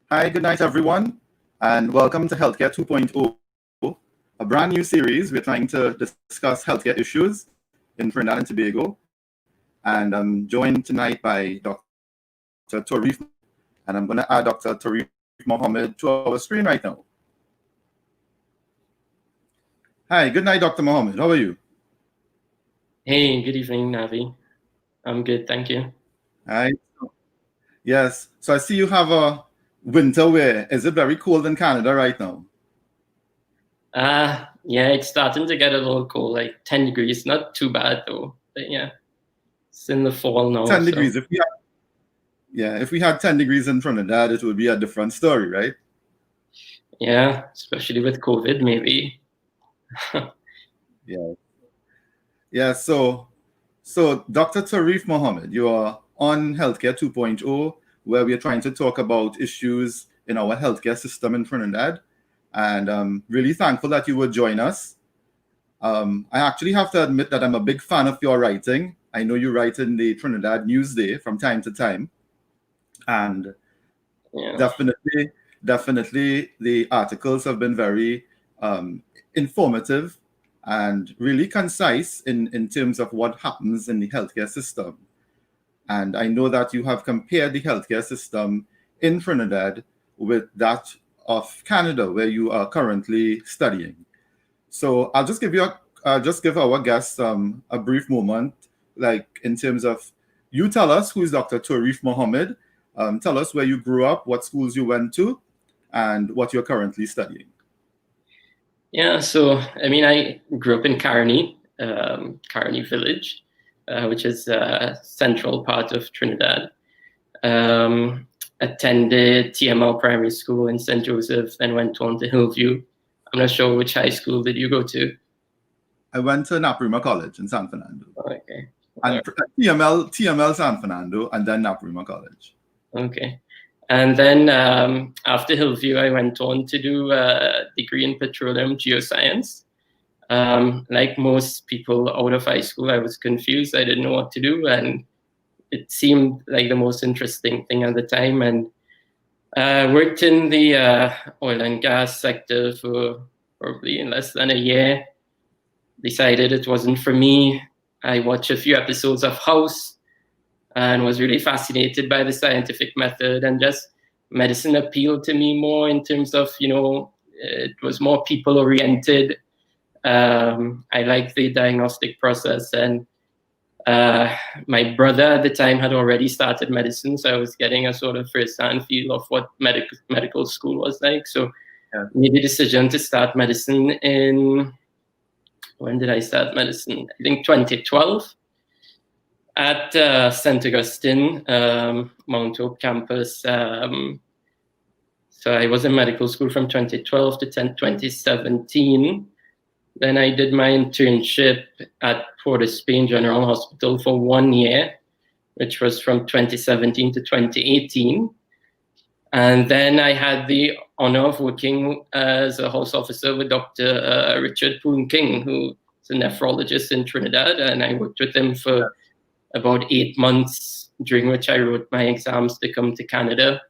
Hi, good night, everyone, and welcome to Healthcare 2.0, a brand new series. We're trying to discuss healthcare issues in Trinidad and Tobago, and I'm joined tonight by Dr. Taureef, and I'm going to add Dr. Taureef Mohammed to our screen right now. Hi, good night, Dr. Mohammed. How are you? Hey, good evening, Navi. I'm good, thank you. Hi. Yes, so I see you have a winter wear. Is it very cold in Canada right now? Yeah, it's starting to get a little cold, like 10 degrees. Not too bad though, but yeah, it's in the fall now. 10 degrees. If we had 10 degrees in Trinidad, it would be a different story, right? Yeah, especially with COVID, maybe. Yeah. Yeah, so Dr. Taureef Mohammed, you are on Healthcare 2.0, where we are trying to talk about issues in our healthcare system in Trinidad. And I'm really thankful that you would join us. I actually have to admit that I'm a big fan of your writing. I know you write in the Trinidad Newsday from time to time. And Yeah. definitely the articles have been very informative and really concise in terms of what happens in the healthcare system. And I know that you have compared the healthcare system in Trinidad with that of Canada, where you are currently studying. So I'll just give our guests a brief moment, like in terms of you tell us who is Dr. Taureef Mohammed, tell us where you grew up, what schools you went to, and what you're currently studying. Yeah, so I mean, I grew up in Carney, Carney Village, which is a central part of Trinidad. Attended TML Primary School in St. Joseph, then went on to Hillview. I'm not sure which high school did you go to? I went to Naprima College in San Fernando. Okay. And TML San Fernando, and then Naprima College. Okay. And then after Hillview, I went on to do a degree in petroleum geoscience. Like most people out of high school, I was confused. I didn't know what to do. And it seemed like the most interesting thing at the time. And worked in the oil and gas sector for probably less than a year. Decided it wasn't for me. I watched a few episodes of House and was really fascinated by the scientific method, and just medicine appealed to me more in terms of, it was more people oriented. I liked the diagnostic process, and my brother at the time had already started medicine, so I was getting a sort of first-hand feel of what medical school was like. So I made the decision to start medicine when did I start medicine? I think 2012. At St. Augustine, Mount Hope campus. So I was in medical school from 2012 to 2017. Then I did my internship at Port of Spain General Hospital for 1 year, which was from 2017 to 2018. And then I had the honor of working as a house officer with Dr. Richard Poon King, who is a nephrologist in Trinidad. And I worked with him for about 8 months, during which I wrote my exams to come to Canada.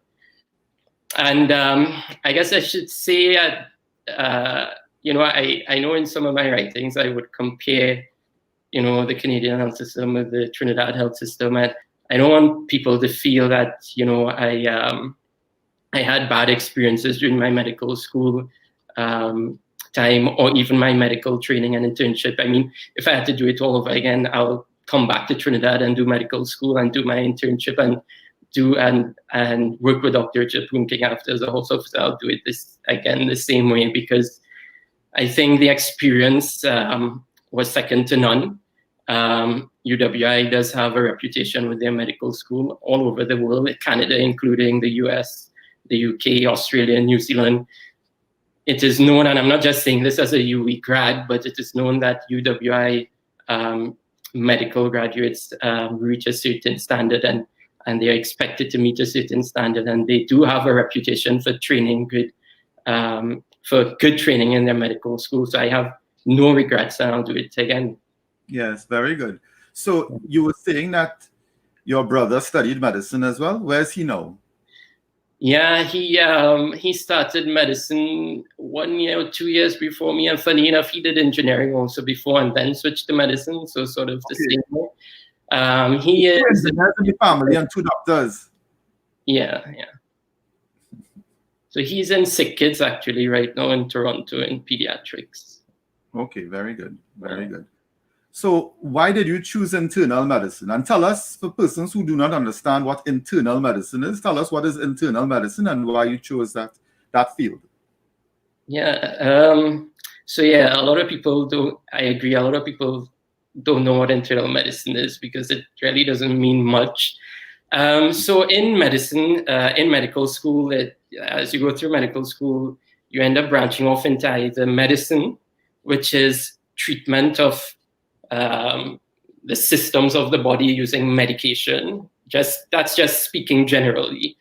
And I guess I should say, I know in some of my writings I would compare, the Canadian health system with the Trinidad health system. And I don't want people to feel that, I had bad experiences during my medical school time, or even my medical training and internship. I mean, if I had to do it all over again, I'll come back to Trinidad and do medical school and do my internship and work with Dr. Richard Poon King after as a house officer. I'll do it the same way, because I think the experience was second to none. UWI does have a reputation with their medical school all over the world, Canada, including the US, the UK, Australia, New Zealand. It is known, and I'm not just saying this as a UE grad, but it is known that UWI medical graduates reach a certain standard, and they're expected to meet a certain standard, and they do have a reputation for training for good training in their medical school. So I have no regrets, and I'll do it again. Yes, very good. So you were saying that your brother studied medicine as well. Where is he now? Yeah, he started medicine 1 year or 2 years before me, and funny enough, he did engineering also before, and then switched to medicine. So sort of the same way. He Two is engineers in the family and 2 doctors. yeah. So he's in sick kids actually right now in Toronto in pediatrics. Okay, very good, very good. So why did you choose internal medicine? And tell us, for persons who do not understand what internal medicine is, tell us what is internal medicine and why you chose that field. Yeah. So yeah, a lot of people don't. I agree. A lot of people don't know what internal medicine is because it really doesn't mean much. So in medicine, in medical school, as you go through medical school, you end up branching off into either medicine, which is treatment of the systems of the body using medication. That's just speaking generally,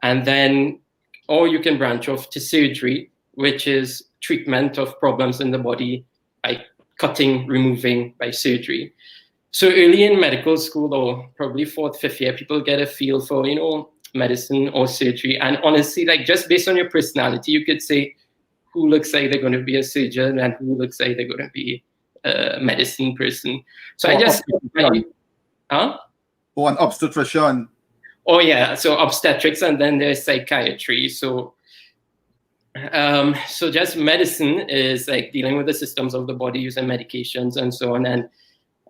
and then, or you can branch off to surgery, which is treatment of problems in the body by cutting, removing by surgery. So early in medical school, or probably 4th, 5th year, people get a feel for, medicine or surgery. And honestly, like just based on your personality, you could say who looks like they're going to be a surgeon and who looks like they're going to be a medicine person. So or I just... Or an obstetrician. Oh yeah, so obstetrics, and then there's psychiatry. So just medicine is like dealing with the systems of the body using medications and so on. And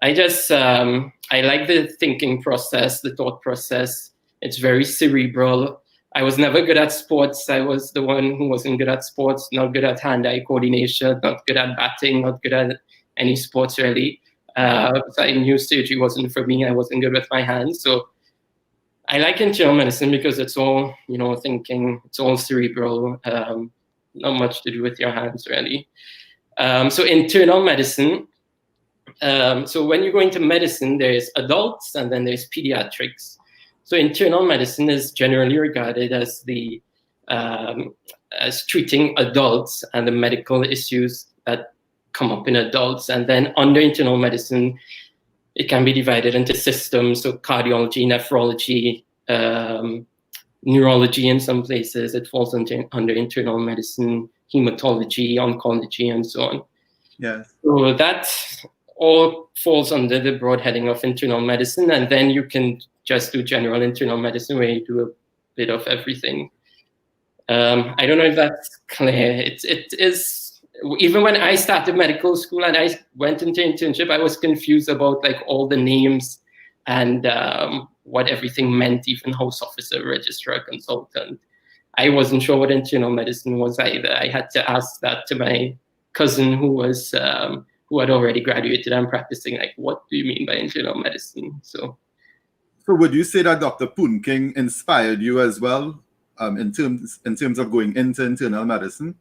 I just, I like the thinking process, the thought process. It's very cerebral. I was never good at sports. I was the one who wasn't good at sports, not good at hand-eye coordination, not good at batting, not good at any sports really. So I knew surgery wasn't for me. I wasn't good with my hands. So I like internal medicine because it's all, thinking, it's all cerebral, not much to do with your hands really. So internal medicine, so when you go into medicine, there's adults and then there's pediatrics. So internal medicine is generally regarded as as treating adults and the medical issues that come up in adults. And then under internal medicine, it can be divided into systems, so cardiology, nephrology, neurology in some places. It falls under internal medicine, hematology, oncology, and so on. Yes. So that all falls under the broad heading of internal medicine, and then you can just do general internal medicine where you do a bit of everything. I don't know if that's clear. It is. Even when I started medical school and I went into internship, I was confused about like all the names and what everything meant, even house officer, registrar, consultant. I wasn't sure what internal medicine was either. I had to ask that to my cousin who had already graduated and practicing, like, what do you mean by internal medicine? So would you say that Dr. Poon King inspired you as well in terms of going into internal medicine?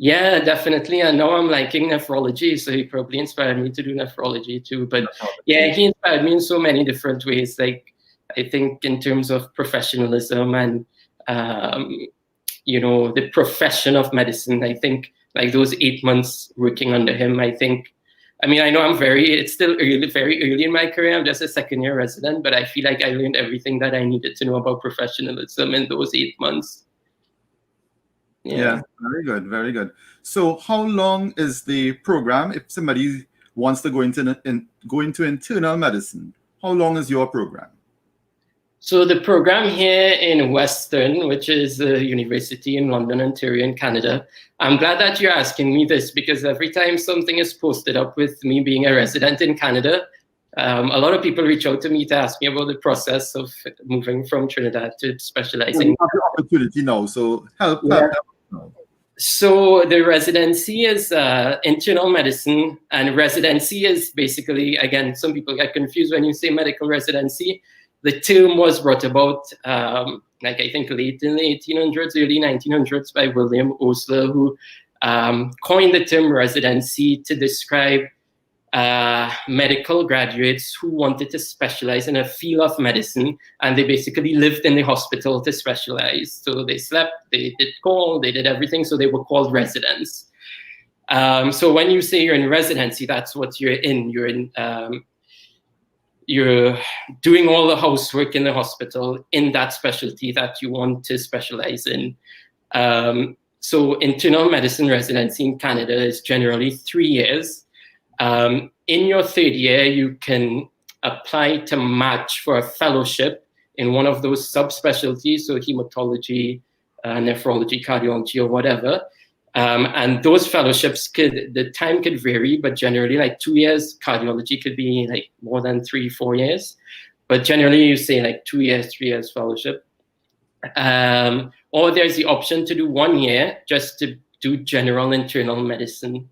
Yeah, definitely. And now I'm liking nephrology, so he probably inspired me to do nephrology too. But yeah, he inspired me in so many different ways. Like, I think in terms of professionalism and, the profession of medicine, I think like those 8 months working under him, I know it's still very early in my career. I'm just a 2nd-year resident, but I feel like I learned everything that I needed to know about professionalism in those 8 months. Yeah, very good, very good. So how long is the program if somebody wants to go into internal medicine? How long is your program? So the program here in Western, which is a university in London, Ontario, in Canada, I'm glad that you're asking me this because every time something is posted up with me being a resident in Canada, a lot of people reach out to me to ask me about the process of moving from Trinidad to specializing. You have the opportunity now, so help them now. So the residency is internal medicine, and residency is basically, again, some people get confused when you say medical residency. The term was brought about, I think late in the 1800s, early 1900s by William Osler, who coined the term residency to describe medical graduates who wanted to specialize in a field of medicine, and they basically lived in the hospital to specialize. So they slept, they did call, they did everything, so they were called residents. So when you say you're in residency, that's what you're in. you're doing all the housework in the hospital in that specialty that you want to specialize in. So internal medicine residency in Canada is generally 3 years. In your third year, you can apply to match for a fellowship in one of those subspecialties, so hematology, nephrology, cardiology, or whatever. And those fellowships the time could vary, but generally like 2 years. Cardiology could be like more than 3-4 years, but generally you say like 2 years, 3 years fellowship. Or there's the option to do 1 year just to do general internal medicine.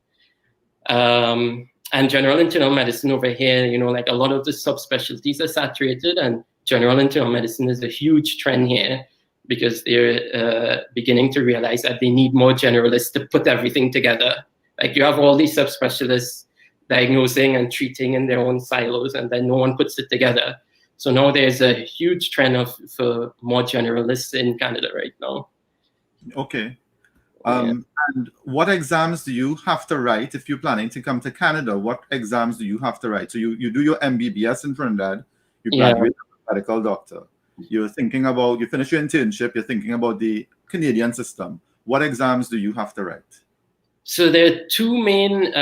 And general internal medicine over here, you know, like a lot of the subspecialties are saturated, and general internal medicine is a huge trend here because they're beginning to realize that they need more generalists to put everything together. Like you have all these subspecialists diagnosing and treating in their own silos, and then no one puts it together. So now there's a huge trend for more generalists in Canada right now. Okay. And what exams do you have to write if you're planning to come to Canada? What exams do you have to write? So you do your MBBS in Trinidad, you graduate as a medical doctor. You're thinking about, you finish your internship, you're thinking about the Canadian system. What exams do you have to write? So there are two main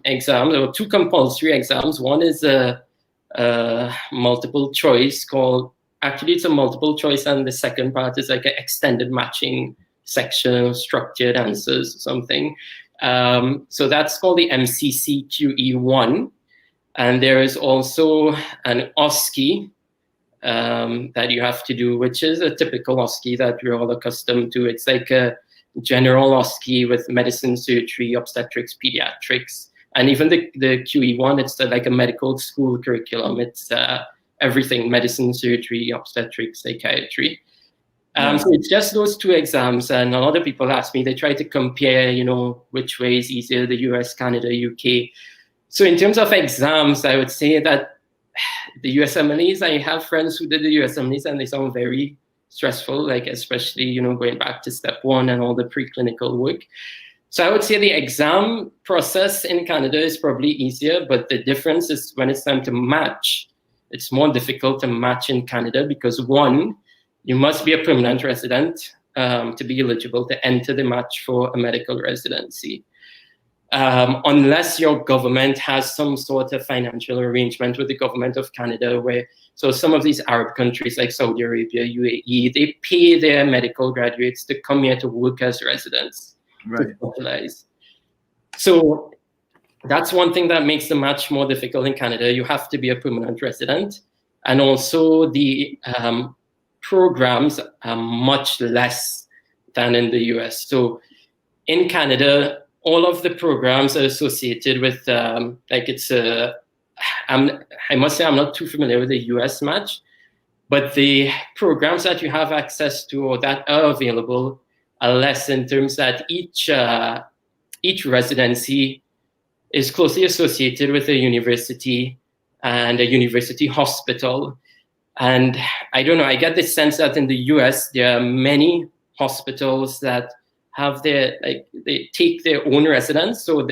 exams, or two compulsory exams. One is a multiple choice actually it's a multiple choice, and the second part is like an extended matching section, structured answers or something. So that's called the MCCQE1. And there is also an OSCE that you have to do, which is a typical OSCE that we're all accustomed to. It's like a general OSCE with medicine, surgery, obstetrics, pediatrics. And even the QE1, it's like a medical school curriculum. It's everything: medicine, surgery, obstetrics, psychiatry. So it's just those two exams. And a lot of people ask me, they try to compare, you know, which way is easier, the US, Canada, UK. So in terms of exams, I would say that the USMLEs, I have friends who did the USMLEs and they sound very stressful, like especially, you know, going back to step 1 and all the preclinical work. So I would say the exam process in Canada is probably easier, but the difference is when it's time to match, it's more difficult to match in Canada because, one, you must be a permanent resident to be eligible to enter the match for a medical residency. Unless your government has some sort of financial arrangement with the government of Canada, so some of these Arab countries like Saudi Arabia, UAE, they pay their medical graduates to come here to work as residents, to specialize. So that's one thing that makes the match more difficult in Canada. You have to be a permanent resident. And also the programs are much less than in the US. So in Canada, all of the programs are associated with, I must say I'm not too familiar with the US match, but the programs that you have access to or that are available are less in terms that each residency is closely associated with a university and a university hospital. And I don't know, I get the sense that in the US, there are many hospitals that have they take their own residents. So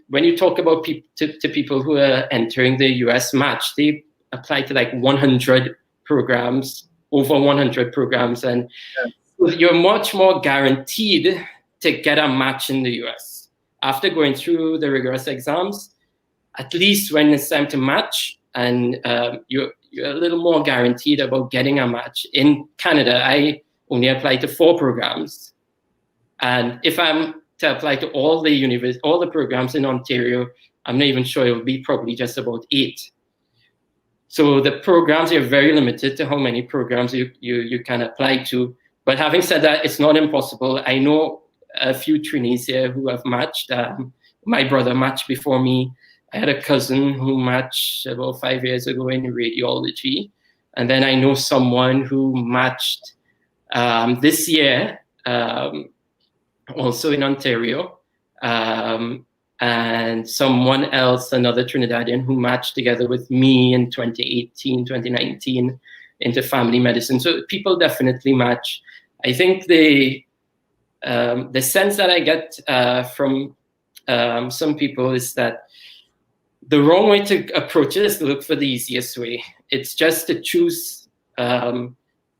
when you talk about to people who are entering the US match, they apply to like 100 programs, over 100 programs. And you're much more guaranteed to get a match in the US. After going through the rigorous exams, at least when it's time to match, and you're a little more guaranteed about getting a match. In Canada, I only apply to 4 programs. And if I'm to apply to all the programs in Ontario, I'm not even sure it will be probably just about 8. So the programs are very limited to how many programs you can apply to. But having said that, it's not impossible. I know a few trainees here who have matched. My brother matched before me. I had a cousin who matched about 5 years ago in radiology. And then I know someone who matched this year, also in Ontario. And someone else, another Trinidadian, who matched together with me in 2018, 2019 into family medicine. So people definitely match. I think the sense that I get from some people is that the wrong way to approach it is to look for the easiest way. It's just to choose a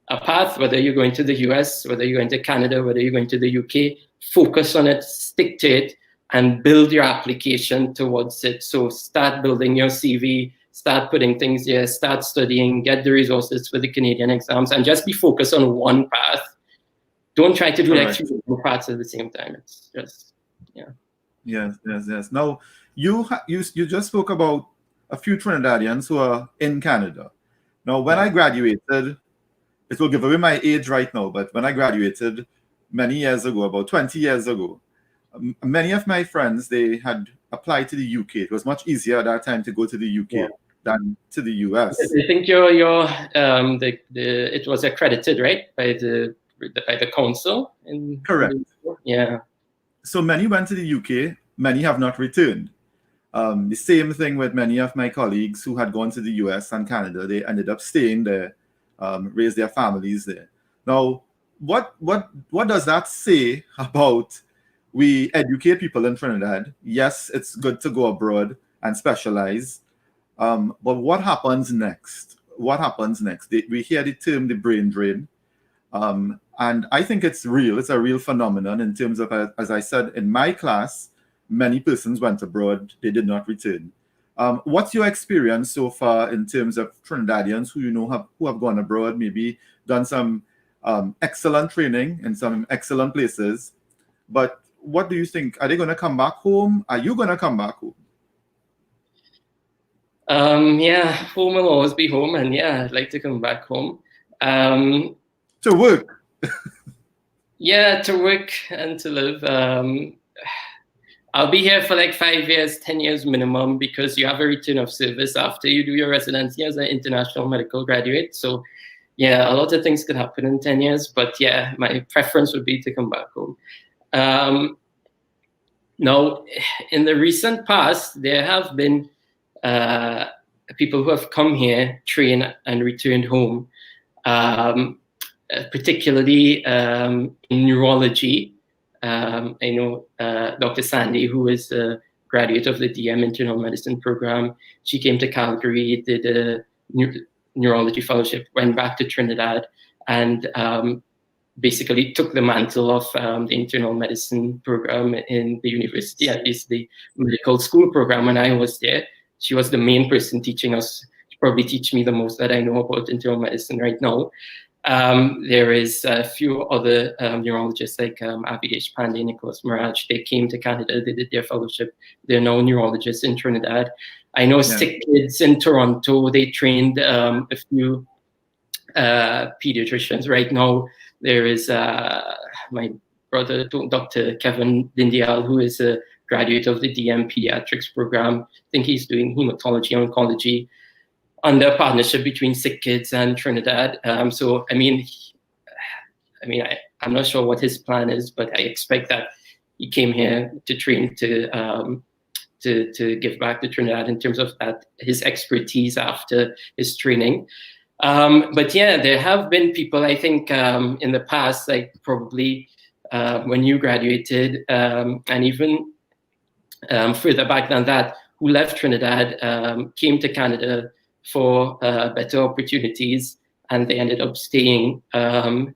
path, whether you're going to the US, whether you're going to Canada, whether you're going to the UK, focus on it, stick to it, and build your application towards it. So start building your CV, start putting things there, start studying, get the resources for the Canadian exams, and just be focused on one path. Don't try to do like 3 paths at the same time. It's just, yeah. Yes. Now, you just spoke about a few Trinidadians who are in Canada. Now, when I graduated, it will give away my age right now, but when I graduated many years ago, about 20 years ago, many of my friends, they had applied to the UK. It was much easier at that time to go to the UK than to the US. I think it was accredited, right, by the council. Correct. Yeah. So many went to the UK, many have not returned. The same thing with many of my colleagues who had gone to the US and Canada. They ended up staying there, raised their families there. Now, what does that say about we educate people in Trinidad? Yes, it's good to go abroad and specialize, but what happens next? What happens next? We hear the term the brain drain. And I think it's real. It's a real phenomenon in terms of, as I said, in my class, many persons went abroad. They did not return. What's your experience so far in terms of Trinidadians who who have gone abroad, maybe done some excellent training in some excellent places? But what do you think? Are they going to come back home? Are you going to come back home? Yeah, home will always be home, and yeah, I'd like to come back home. To work. Yeah, to work and to live. I'll be here for like 5 years, 10 years minimum, because you have a return of service after you do your residency as an international medical graduate. So yeah, a lot of things could happen in 10 years, but yeah, my preference would be to come back home. Now, in the recent past, there have been people who have come here, trained, and returned home. Particularly in neurology. I know Dr. Sandy, who is a graduate of the DM Internal Medicine program. She came to Calgary, did a neurology fellowship, went back to Trinidad, and basically took the mantle of the internal medicine program in the university, at least the medical school program when I was there. She was the main person teaching us. She probably teach me the most that I know about internal medicine right now. There is a few other neurologists like Abhidesh Pandey, Nicholas Mirage. They came to Canada, they did their fellowship. They're now neurologists in Trinidad. I know Sick Kids in Toronto, they trained a few pediatricians. Right now, there is my brother, Dr. Kevin Dindial, who is a graduate of the DM Pediatrics program. I think he's doing hematology oncology under a partnership between Sick Kids and Trinidad. So, I'm not sure what his plan is, but I expect that he came here to train to give back to Trinidad in terms of his expertise after his training. But yeah, there have been people, I think, in the past, like probably when you graduated, and even further back than that, who left Trinidad, came to Canada for better opportunities, and they ended up staying. And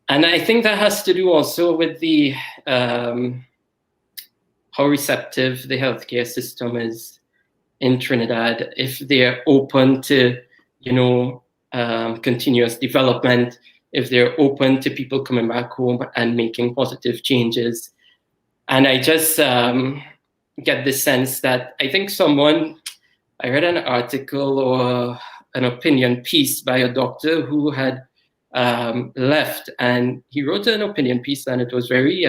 I think that has to do also with the how receptive the healthcare system is in Trinidad. If they're open to, continuous development, if they're open to people coming back home and making positive changes. And I just get the sense that I think I read an article or an opinion piece by a doctor who had left, and he wrote an opinion piece, and it was very,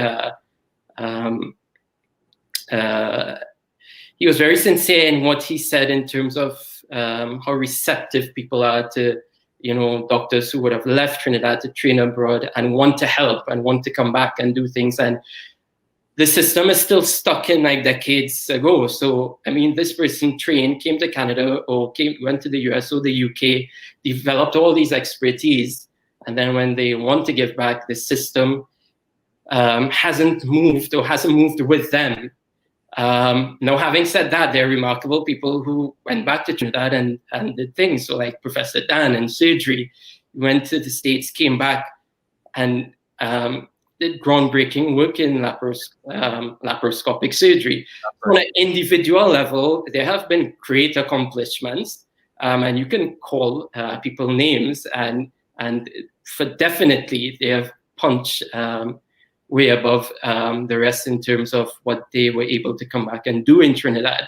he was very sincere in what he said in terms of how receptive people are to, doctors who would have left Trinidad to train abroad and want to help and want to come back and do things. And the system is still stuck in like decades ago. So, this person trained, came to Canada or went to the US or the UK, developed all these expertise. And then when they want to give back, the system hasn't moved with them. Now, having said that, there are remarkable people who went back to Trinidad and did things. So like Professor Dan in surgery, went to the States, came back, and did groundbreaking work in laparoscopic surgery. On an individual level, there have been great accomplishments, and you can call people names, and for definitely they have punched way above the rest in terms of what they were able to come back and do in Trinidad.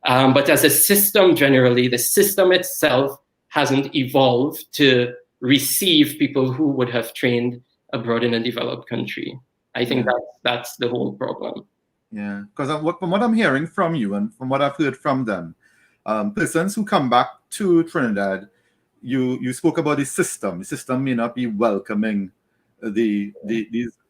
But as a system, generally, the system itself hasn't evolved to receive people who would have trained abroad in a developed country. I think that's the whole problem. Yeah, because from what I'm hearing from you and from what I've heard from them, persons who come back to Trinidad, you spoke about the system. The system may not be welcoming these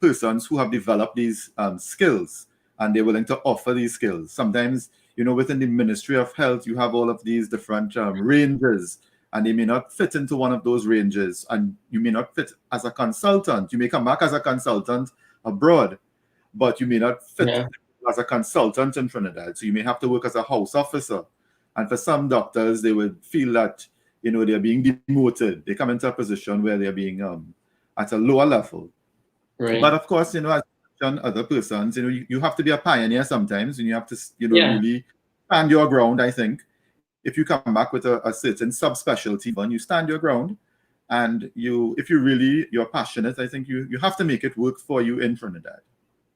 persons who have developed these skills, and they're willing to offer these skills. Sometimes, within the Ministry of Health, you have all of these different ranges, and they may not fit into one of those ranges, and you may not fit as a consultant. You may come back as a consultant abroad, but you may not fit as a consultant in Trinidad. So you may have to work as a house officer. And for some doctors, they would feel that, they're being demoted. They come into a position where they're being at a lower level. Right. But of course, as other persons, you have to be a pioneer sometimes, and you have to, really stand your ground, I think. If you come back with a certain subspecialty, and you stand your ground, and if you're passionate, I think you have to make it work for you in Trinidad.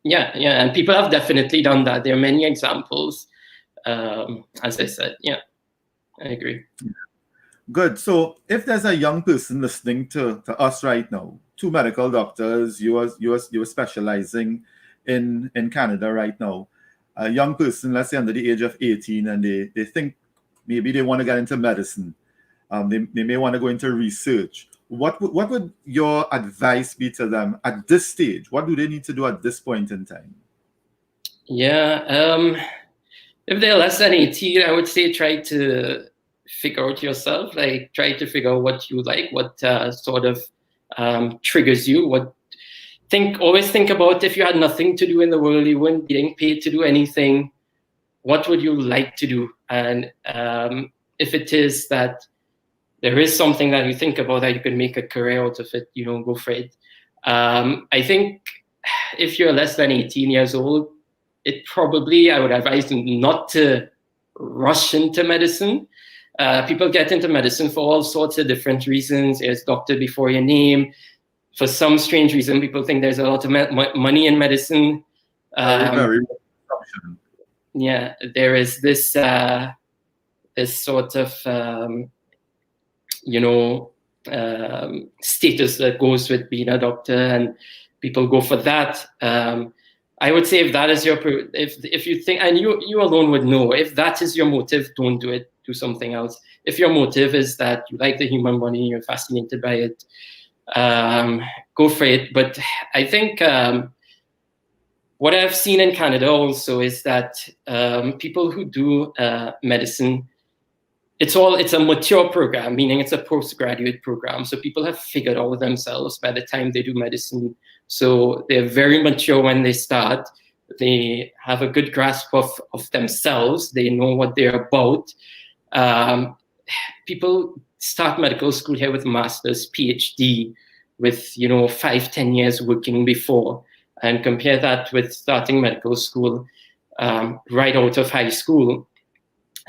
Yeah, and people have definitely done that. There are many examples, as I said. Yeah, I agree. Good. So if there's a young person listening to us right now, two medical doctors, you're specializing in Canada right now, a young person, let's say under the age of 18, and they think maybe they want to get into medicine. They may want to go into research. What would your advice be to them at this stage? What do they need to do at this point in time? Yeah, if they're less than 18, I would say try to figure out yourself. Like try to figure out what you like, what sort of triggers you. Always think about if you had nothing to do in the world, you weren't getting paid to do anything. What would you like to do? And if it is that there is something that you think about that you can make a career out of it, go for it. I think if you're less than 18 years old, I would advise them not to rush into medicine. People get into medicine for all sorts of different reasons. There's doctor before your name. For some strange reason, people think there's a lot of money in medicine. Very yeah, there is this sort of status that goes with being a doctor, and people go for that. I would say if that is if you think, and you alone would know, if that is your motive, don't do it. Do something else. If your motive is that you like the human body, you're fascinated by it, go for it. But I think what I've seen in Canada also is that people who do medicine, it's a mature program, meaning it's a postgraduate program. So people have figured out themselves by the time they do medicine. So they're very mature when they start. They have a good grasp of themselves. They know what they're about. People start medical school here with master's, PhD, with 5-10 years working before, and compare that with starting medical school right out of high school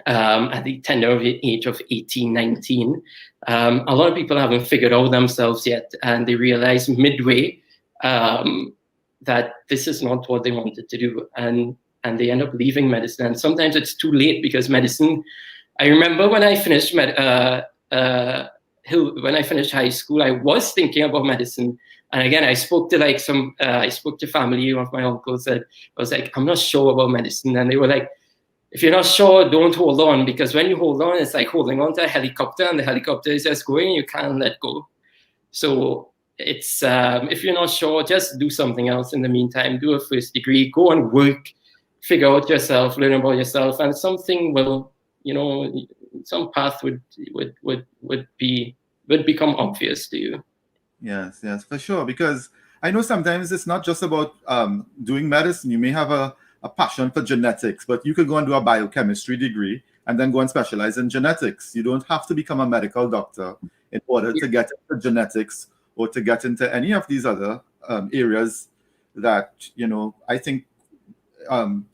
at the tender age of 18, 19. A lot of people haven't figured out themselves yet, and they realize midway that this is not what they wanted to do, and they end up leaving medicine. And sometimes it's too late, because medicine, I remember when I finished high school, I was thinking about medicine. And again, I spoke to family of my uncles, and I was like, I'm not sure about medicine. And they were like, if you're not sure, don't hold on, because when you hold on, it's like holding on to a helicopter, and the helicopter is just going, you can't let go. So it's if you're not sure, just do something else in the meantime. Do a first degree, go and work, figure out yourself, learn about yourself, and something will, some path would become obvious to you. Yes, for sure. Because I know sometimes it's not just about doing medicine. You may have a a passion for genetics, but you could go and do a biochemistry degree and then go and specialize in genetics. You don't have to become a medical doctor in order to get into genetics or to get into any of these other areas that, I think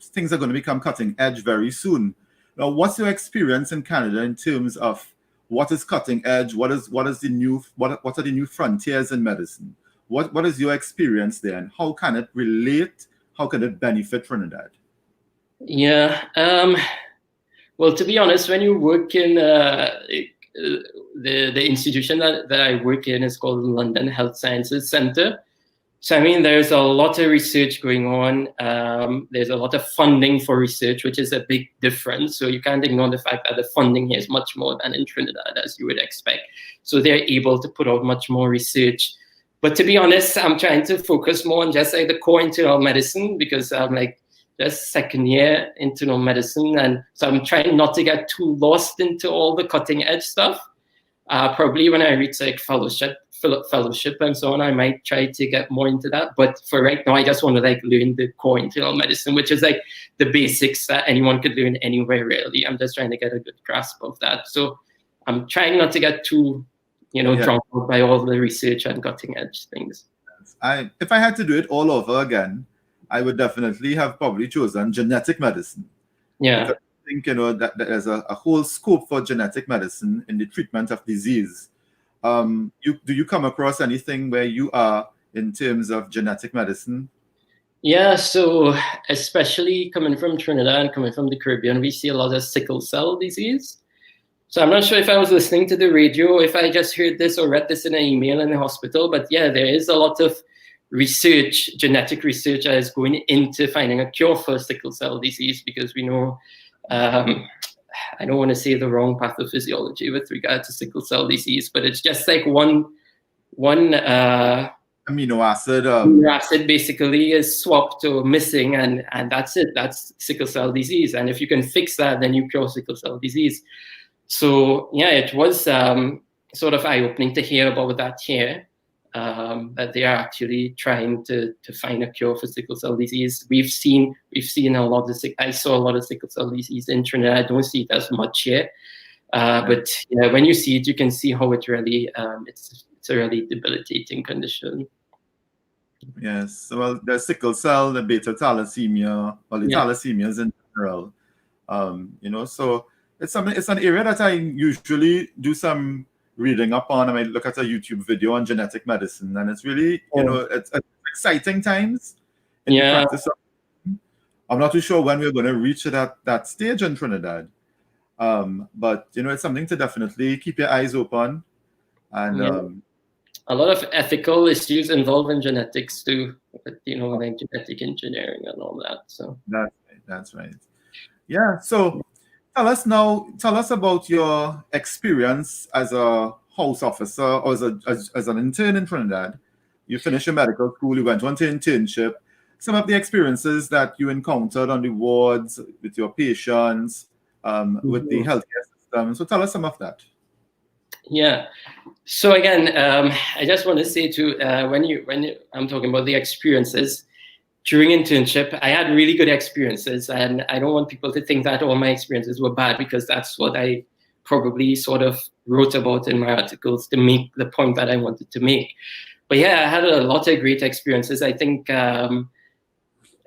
things are going to become cutting edge very soon. Now, what's your experience in Canada in terms of what is cutting edge? What are the new frontiers in medicine? What is your experience there, and how can it relate? How can it benefit Trinidad? Yeah. Well, to be honest, when you work in the institution that I work in is called London Health Sciences Centre. So, I mean, there's a lot of research going on. There's a lot of funding for research, which is a big difference. So you can't ignore the fact that the funding here is much more than in Trinidad, as you would expect. So they're able to put out much more research. But to be honest, I'm trying to focus more on just like the core internal medicine, because I'm like just second year internal medicine. And so I'm trying not to get too lost into all the cutting edge stuff. Probably when I reach like fellowship and so on, I might try to get more into that. But for right now, I just want to like learn the core internal medicine, which is like the basics that anyone could learn anywhere really. I'm just trying to get a good grasp of that. So I'm trying not to get too, drawn out by all the research and cutting edge things. If I had to do it all over again, I would definitely have probably chosen genetic medicine. Yeah. Because I think, that there's a whole scope for genetic medicine in the treatment of disease. Do you come across anything where you are in terms of genetic medicine? Yeah, so especially coming from Trinidad and coming from the Caribbean, we see a lot of sickle cell disease. So I'm not sure if I was listening to the radio, if I just heard this or read this in an email in the hospital, but yeah, there is a lot of research, genetic research that is going into finding a cure for sickle cell disease, because we know, I don't want to say the wrong pathophysiology with regard to sickle cell disease, but it's just like one amino acid. Amino acid basically is swapped or missing, and that's it. That's sickle cell disease. And if you can fix that, then you cure sickle cell disease. So yeah, it was sort of eye-opening to hear about that here, that they are actually trying to find a cure for sickle cell disease. We've seen a lot of I saw a lot of sickle cell disease in Trinidad. I don't see it as much here, but yeah, when you see it, you can see how it really it's a really debilitating condition. Yes, well, the sickle cell, the beta thalassemia, or the thalassemias in general. So it's an area that I usually do some reading up on. I might look at a YouTube video on genetic medicine, and it's really, it's exciting times in the practice of. I'm not too sure when we're going to reach that stage in Trinidad, but it's something to definitely keep your eyes open, and a lot of ethical issues involved in genetics too, like genetic engineering and all that. So that's right. Yeah. So tell us about your experience as a house officer or as an intern in Trinidad. You finished your medical school, you went on to internship. Some of the experiences that you encountered on the wards with your patients, with the healthcare system. So tell us some of that. Yeah. So again, I just want to say too, when I'm talking about the experiences during internship, I had really good experiences, and I don't want people to think that all my experiences were bad, because that's what I probably sort of wrote about in my articles to make the point that I wanted to make. But yeah, I had a lot of great experiences. I think in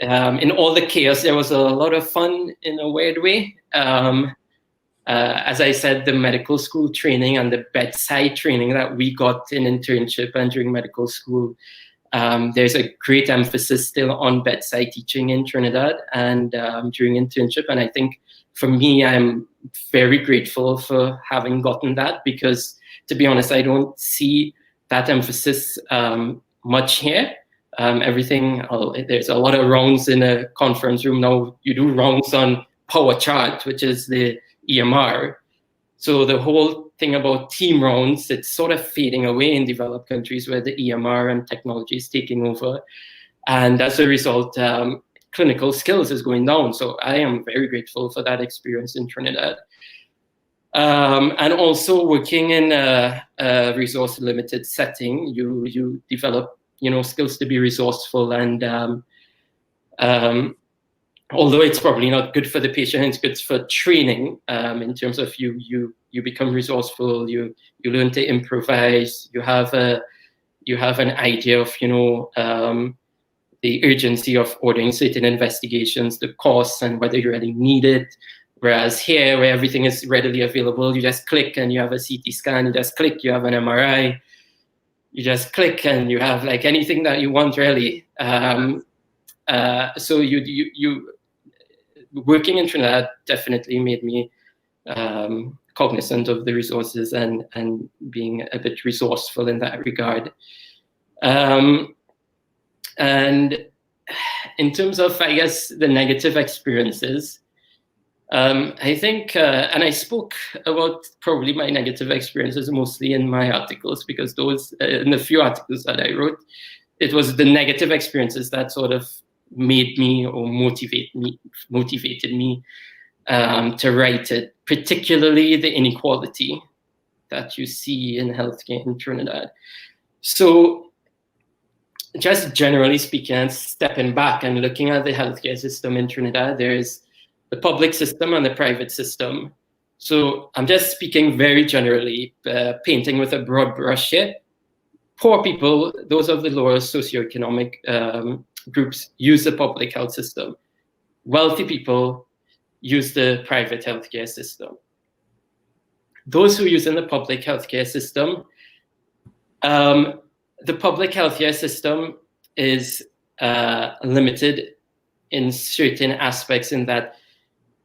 all the chaos, there was a lot of fun in a weird way. As I said, the medical school training and the bedside training that we got in internship and during medical school, there's a great emphasis still on bedside teaching in Trinidad and during internship. And I think for me, I'm very grateful for having gotten that, because to be honest, I don't see that emphasis much here. There's a lot of rounds in a conference room now. You do rounds on power chart, which is the EMR. So the whole thing about team rounds, it's sort of fading away in developed countries where the EMR and technology is taking over. And as a result, clinical skills is going down. So I am very grateful for that experience in Trinidad. And also working in a resource limited setting, you develop, skills to be resourceful and although it's probably not good for the patient, it's good for training in terms of you become resourceful, you learn to improvise, you have an idea of the urgency of ordering certain investigations, the costs, and whether you really need it. Whereas here, where everything is readily available, you just click and you have a CT scan, you just click, you have an MRI, you just click and you have like anything that you want, really. So you working in Trinidad definitely made me cognizant of the resources and being a bit resourceful in that regard. And in terms of, I guess, the negative experiences, I think, and I spoke about probably my negative experiences mostly in my articles, because those, in the few articles that I wrote, it was the negative experiences that sort of made me or motivated me to write it, particularly the inequality that you see in healthcare in Trinidad. So just generally speaking, and stepping back and looking at the healthcare system in Trinidad, there's the public system and the private system. So I'm just speaking very generally, painting with a broad brush here. Poor people, those of the lower socioeconomic groups, use the public health system. Wealthy people use the private healthcare system. Those who use in the public healthcare system, the public healthcare system is limited in certain aspects, in that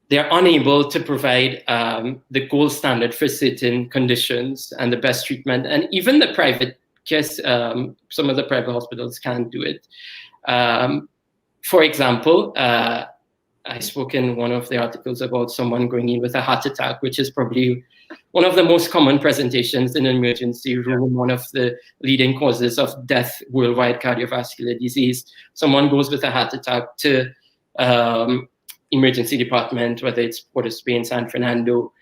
they're unable to provide the gold standard for certain conditions and the best treatment. And even the private care, some of the private hospitals can't do it. For example, I spoke in one of the articles about someone going in with a heart attack, which is probably one of the most common presentations in an emergency room, one of the leading causes of death worldwide, cardiovascular disease. Someone goes with a heart attack to emergency department, whether it's Port of Spain, San Fernando.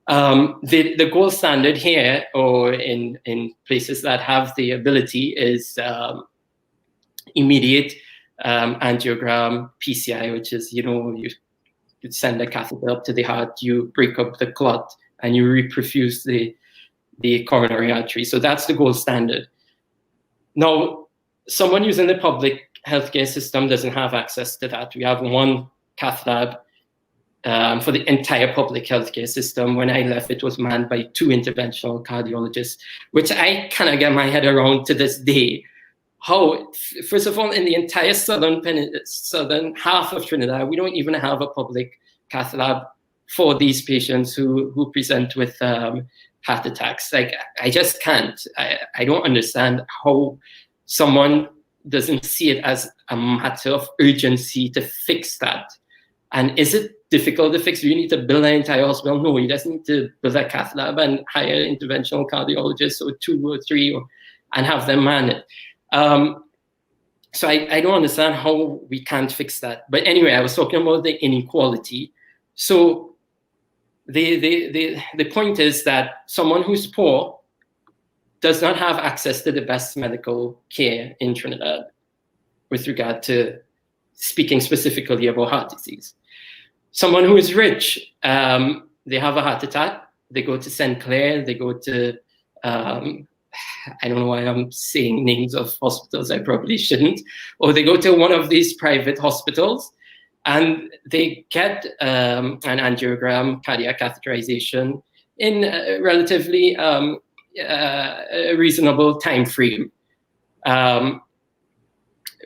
The gold standard here, or in places that have the ability, is immediate angiogram, PCI, which is, you send a catheter up to the heart, you break up the clot, and you reperfuse the coronary artery. So that's the gold standard. Now, someone using the public healthcare system doesn't have access to that. We have one Cath Lab for the entire public healthcare system. When I left, it was manned by 2 interventional cardiologists, which I cannot get my head around to this day. How, first of all, in the entire southern half of Trinidad, we don't even have a public Cath Lab for these patients who present with heart attacks. Like, I just can't. I don't understand how someone doesn't see it as a matter of urgency to fix that. And is it difficult to fix? Do you need to build an entire hospital? No, you just need to build a Cath Lab and hire interventional cardiologists, or 2 or 3, and have them man it. So I don't understand how we can't fix that. But anyway, I was talking about the inequality. So the point is that someone who's poor does not have access to the best medical care in Trinidad with regard to speaking specifically about heart disease. Someone who is rich, they have a heart attack, they go to St. Clair, they go to, I don't know why I'm saying names of hospitals, I probably shouldn't, or they go to one of these private hospitals and they get an angiogram, cardiac catheterization in a relatively a reasonable time frame.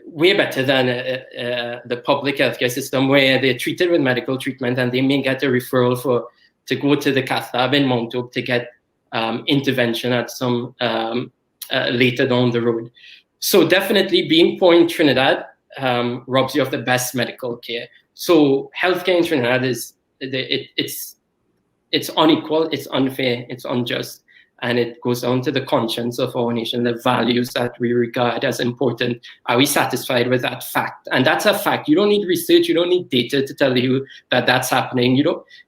Way better than the public healthcare system, where they're treated with medical treatment and they may get a referral to go to the Cath Lab in Mount Hope to get intervention at some later down the road. So definitely being poor in Trinidad robs you of the best medical care. So healthcare in Trinidad it's unequal, it's unfair, it's unjust. And it goes down to the conscience of our nation, the values that we regard as important. Are we satisfied with that fact? And that's a fact. You don't need research. You don't need data to tell you that that's happening.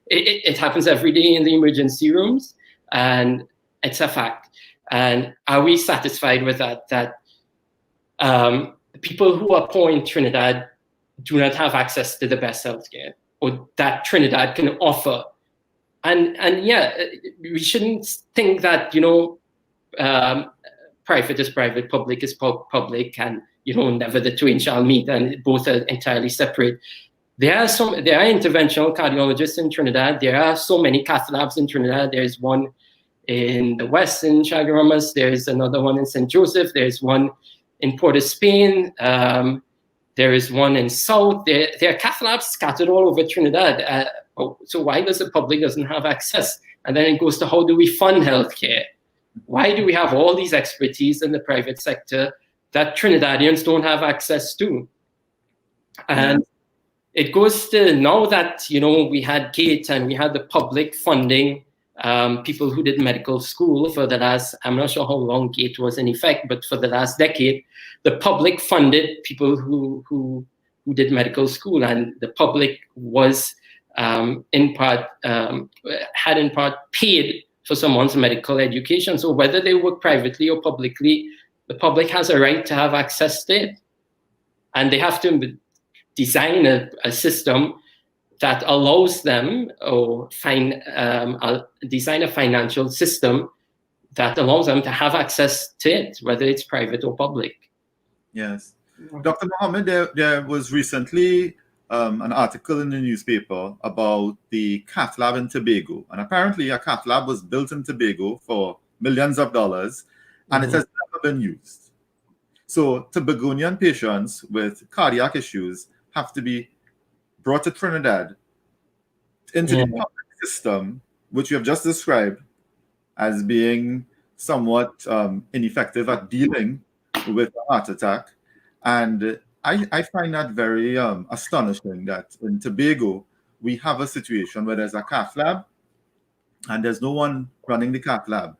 It happens every day in the emergency rooms, and it's a fact. And are we satisfied with that? That people who are poor in Trinidad do not have access to the best healthcare, or that Trinidad can offer. And yeah, we shouldn't think that, private is private, public is public, and never the twain shall meet, and both are entirely separate. There are interventional cardiologists in Trinidad. There are so many Cath Labs in Trinidad. There's one in the west in Chaguaramas. There's another one in St. Joseph. There's one in Port of Spain. There is one in South. There are Cath Labs scattered all over Trinidad. So why does the public doesn't have access? And then it goes to, how do we fund healthcare? Why do we have all these expertise in the private sector that Trinidadians don't have access to? And it goes to, now that, we had GATE and we had the public funding people who did medical school for the last, I'm not sure how long GATE was in effect, but for the last decade, the public funded people who did medical school, and the public was had in part paid for someone's medical education. So whether they work privately or publicly, the public has a right to have access to it. And they have to design a system that allows them, or design a financial system that allows them to have access to it, whether it's private or public. Yes. Dr. Mohammed, there was recently an article in the newspaper about the Cath Lab in Tobago. And apparently a Cath Lab was built in Tobago for millions of dollars, and it has never been used. So Tobagonian patients with cardiac issues have to be brought to Trinidad into the public system, which you have just described as being somewhat ineffective at dealing with a heart attack. And I find that very astonishing that in Tobago, we have a situation where there's a Cath Lab and there's no one running the Cath Lab.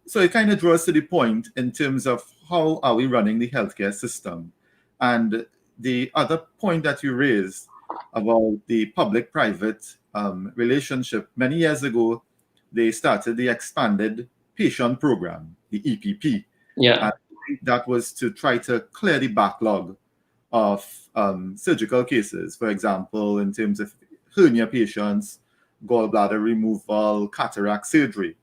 So it kind of draws to the point in terms of how are we running the healthcare system. And the other point that you raised about the public-private relationship, many years ago, they started the Expanded Patient Program, the EPP. Yeah. And that was to try to clear the backlog of surgical cases, for example, in terms of hernia patients, gallbladder removal, cataract surgery.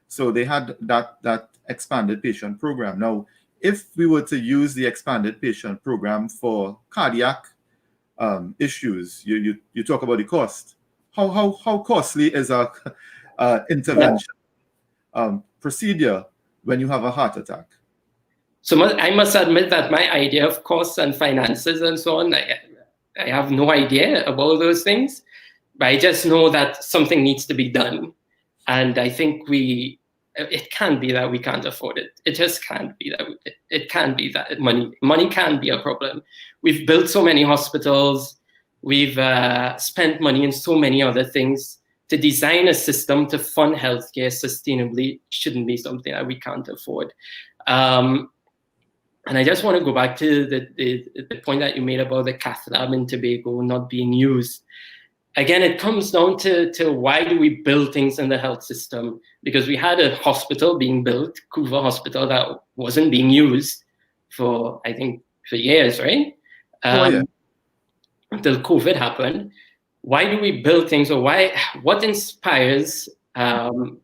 So they had that Expanded Patient Program. Now, if we were to use the Expanded Patient Program for cardiac issues, you talk about the cost. How costly is a intervention procedure when you have a heart attack? So I must admit that my idea of costs and finances and so on, I have no idea about those things, but I just know that something needs to be done. And I think it can't be that we can't afford it. It just can't be that. It can't be that money can be a problem. We've built so many hospitals. We've spent money in so many other things. To design a system to fund healthcare sustainably shouldn't be something that we can't afford. And I just want to go back to the point that you made about the Cath Lab in Tobago not being used. Again, it comes down to why do we build things in the health system? Because we had a hospital being built, Couva Hospital, that wasn't being used for years, right? Until COVID happened. Why do we build things, or what inspires action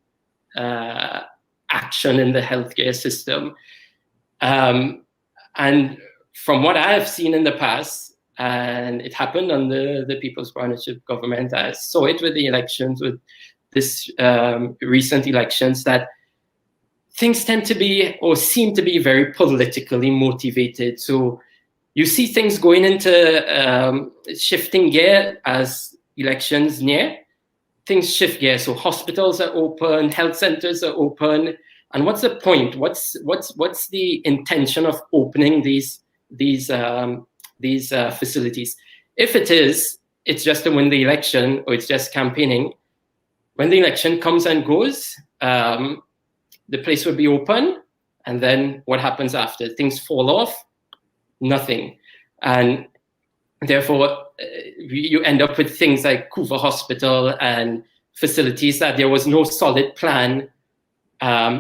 in the healthcare system? And from what I have seen in the past, and it happened under the People's Partnership government, I saw it with the elections, with this recent elections, that things tend to be, or seem to be, very politically motivated. So you see things going into shifting gear as elections near. Things shift gear. So hospitals are open, health centers are open. And what's the point? What's the intention of opening these facilities? If it's just to win the election, or it's just campaigning. When the election comes and goes, the place will be open, and then what happens after? Things fall off, nothing. And therefore, you end up with things like Couva Hospital and facilities that there was no solid plan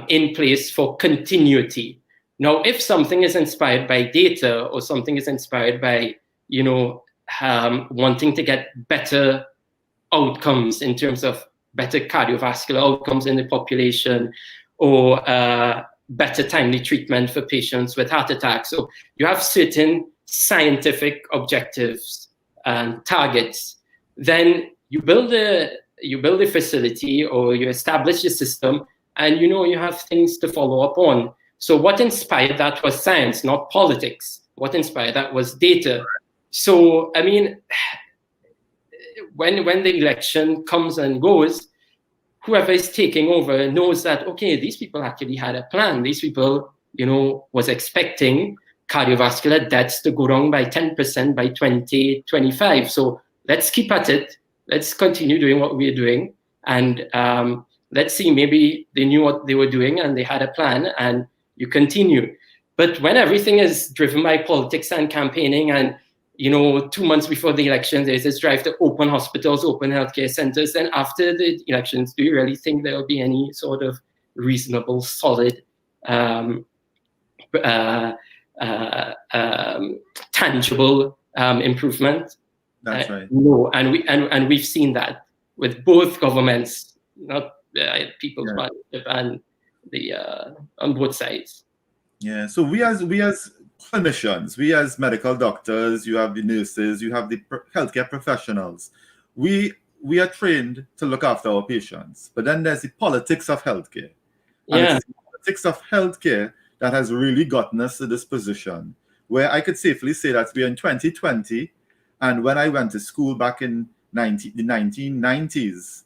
in place for continuity. Now, if something is inspired by data, or something is inspired by wanting to get better outcomes in terms of better cardiovascular outcomes in the population, or better timely treatment for patients with heart attacks. So you have certain scientific objectives and targets. Then you build a facility, or you establish a system, and you have things to follow up on. So what inspired that was science, not politics. What inspired that was data. So, I mean, when the election comes and goes, whoever is taking over knows that, okay, these people actually had a plan. These people, was expecting cardiovascular deaths to go down by 10% by 2025. So let's keep at it. Let's continue doing what we're doing. And let's see, maybe they knew what they were doing and they had a plan, and you continue. But when everything is driven by politics and campaigning, and 2 months before the election, there's this drive to open hospitals, open healthcare centers. Then after the elections, do you really think there will be any sort of reasonable, solid, tangible improvement? That's right. No, and we've seen that with both governments, not People's Partnership and the on both sides. Yeah. So we as clinicians, we as medical doctors, you have the nurses, you have the healthcare professionals. We are trained to look after our patients, but then there's the politics of healthcare. And it's the politics of healthcare that has really gotten us to this position, where I could safely say that we are in 2020, and when I went to school back in the 1990s,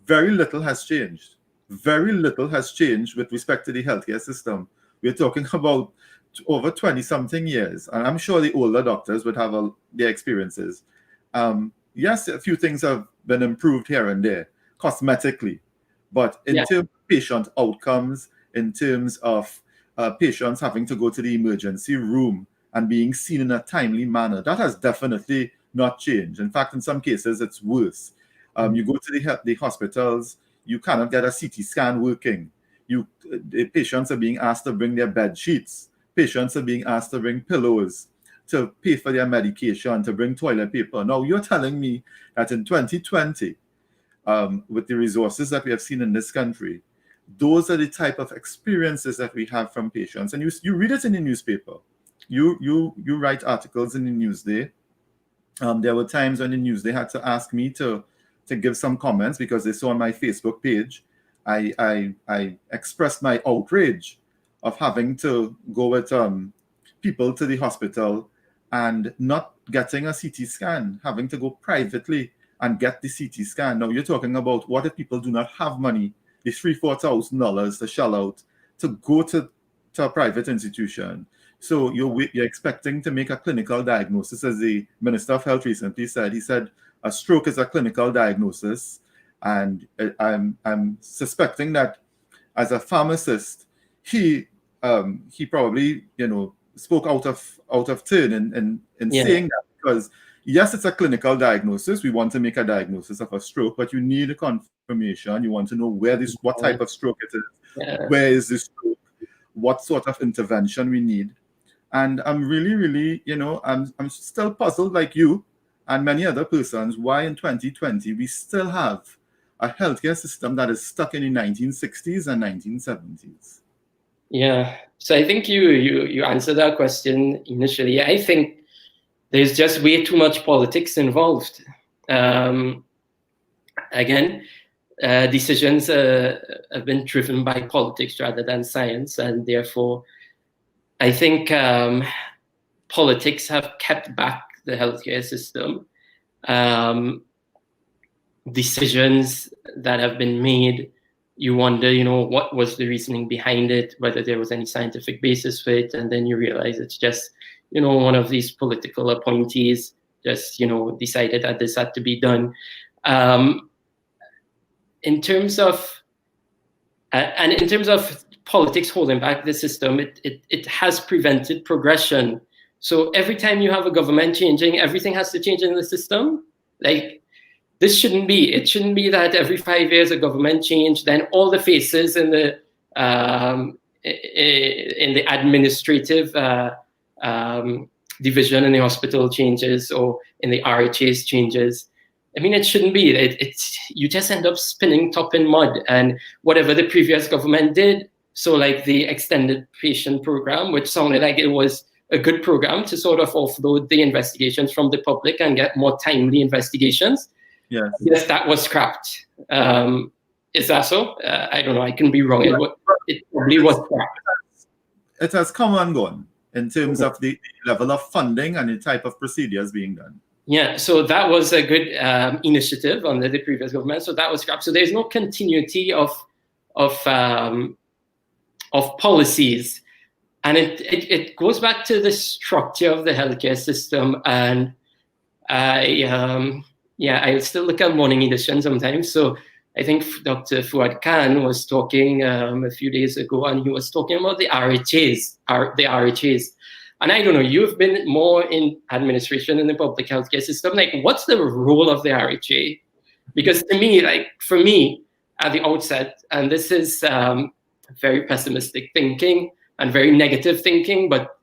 very little has changed. Very little has changed with respect to the healthcare system. We're talking about over 20-something years, and I'm sure the older doctors would have their experiences. Yes, a few things have been improved here and there, cosmetically, but in terms of patient outcomes, in terms of patients having to go to the emergency room and being seen in a timely manner, that has definitely not changed. In fact, in some cases, it's worse. You go to the hospitals, you cannot get a CT scan working. The patients are being asked to bring their bed sheets. Patients are being asked to bring pillows, to pay for their medication, to bring toilet paper. Now, you're telling me that in 2020, with the resources that we have seen in this country, those are the type of experiences that we have from patients. And you read it in the newspaper. You write articles in the Newsday. There were times when the Newsday had to ask me to give some comments because they saw on my Facebook page, I expressed my outrage of having to go with people to the hospital and not getting a CT scan, having to go privately and get the CT scan. Now, you're talking about what if people do not have money, the $3,000-4,000 to shell out to go to a private institution. So you're expecting to make a clinical diagnosis, as the Minister of Health recently said. He said a stroke is a clinical diagnosis, and I'm suspecting that as a pharmacist, he probably spoke out of turn in saying that, because yes, it's a clinical diagnosis. We want to make a diagnosis of a stroke, but you need a confirmation. You want to know what type of stroke it is, where is this stroke, what sort of intervention we need. And I'm really, I'm still puzzled, like you and many other persons, why in 2020 we still have a healthcare system that is stuck in the 1960s and 1970s. Yeah, so I think you answered that question initially. I think there's just way too much politics involved. Again, decisions have been driven by politics rather than science, and therefore I think politics have kept back the healthcare system. Decisions that have been made, you wonder, what was the reasoning behind it, whether there was any scientific basis for it, and then you realize it's just, one of these political appointees just, decided that this had to be done. In terms of politics holding back the system, it has prevented progression. So every time you have a government changing, everything has to change in the system. Like, this shouldn't be. It shouldn't be that every 5 years a government change, then all the faces in the administrative division in the hospital changes or in the RHAs changes. I mean, it shouldn't be. You just end up spinning top in mud, and whatever the previous government did. So like the extended patient program, which sounded like it was a good program to sort of offload the investigations from the public and get more timely investigations. Yes, that was scrapped. Is that so? I don't know. I can be wrong. It probably was scrapped. It has come and gone in terms of the level of funding and the type of procedures being done. Yeah, so that was a good initiative under the previous government. So that was scrapped. So there's no continuity of policies, and it goes back to the structure of the healthcare system. And I still look at morning edition sometimes. So I think Dr. Fuad Khan was talking a few days ago, and he was talking about the RHAs. And I don't know, you've been more in administration in the public healthcare system. Like, what's the role of the RHA? Because to me, like for me, at the outset, and this is very pessimistic thinking and very negative thinking, but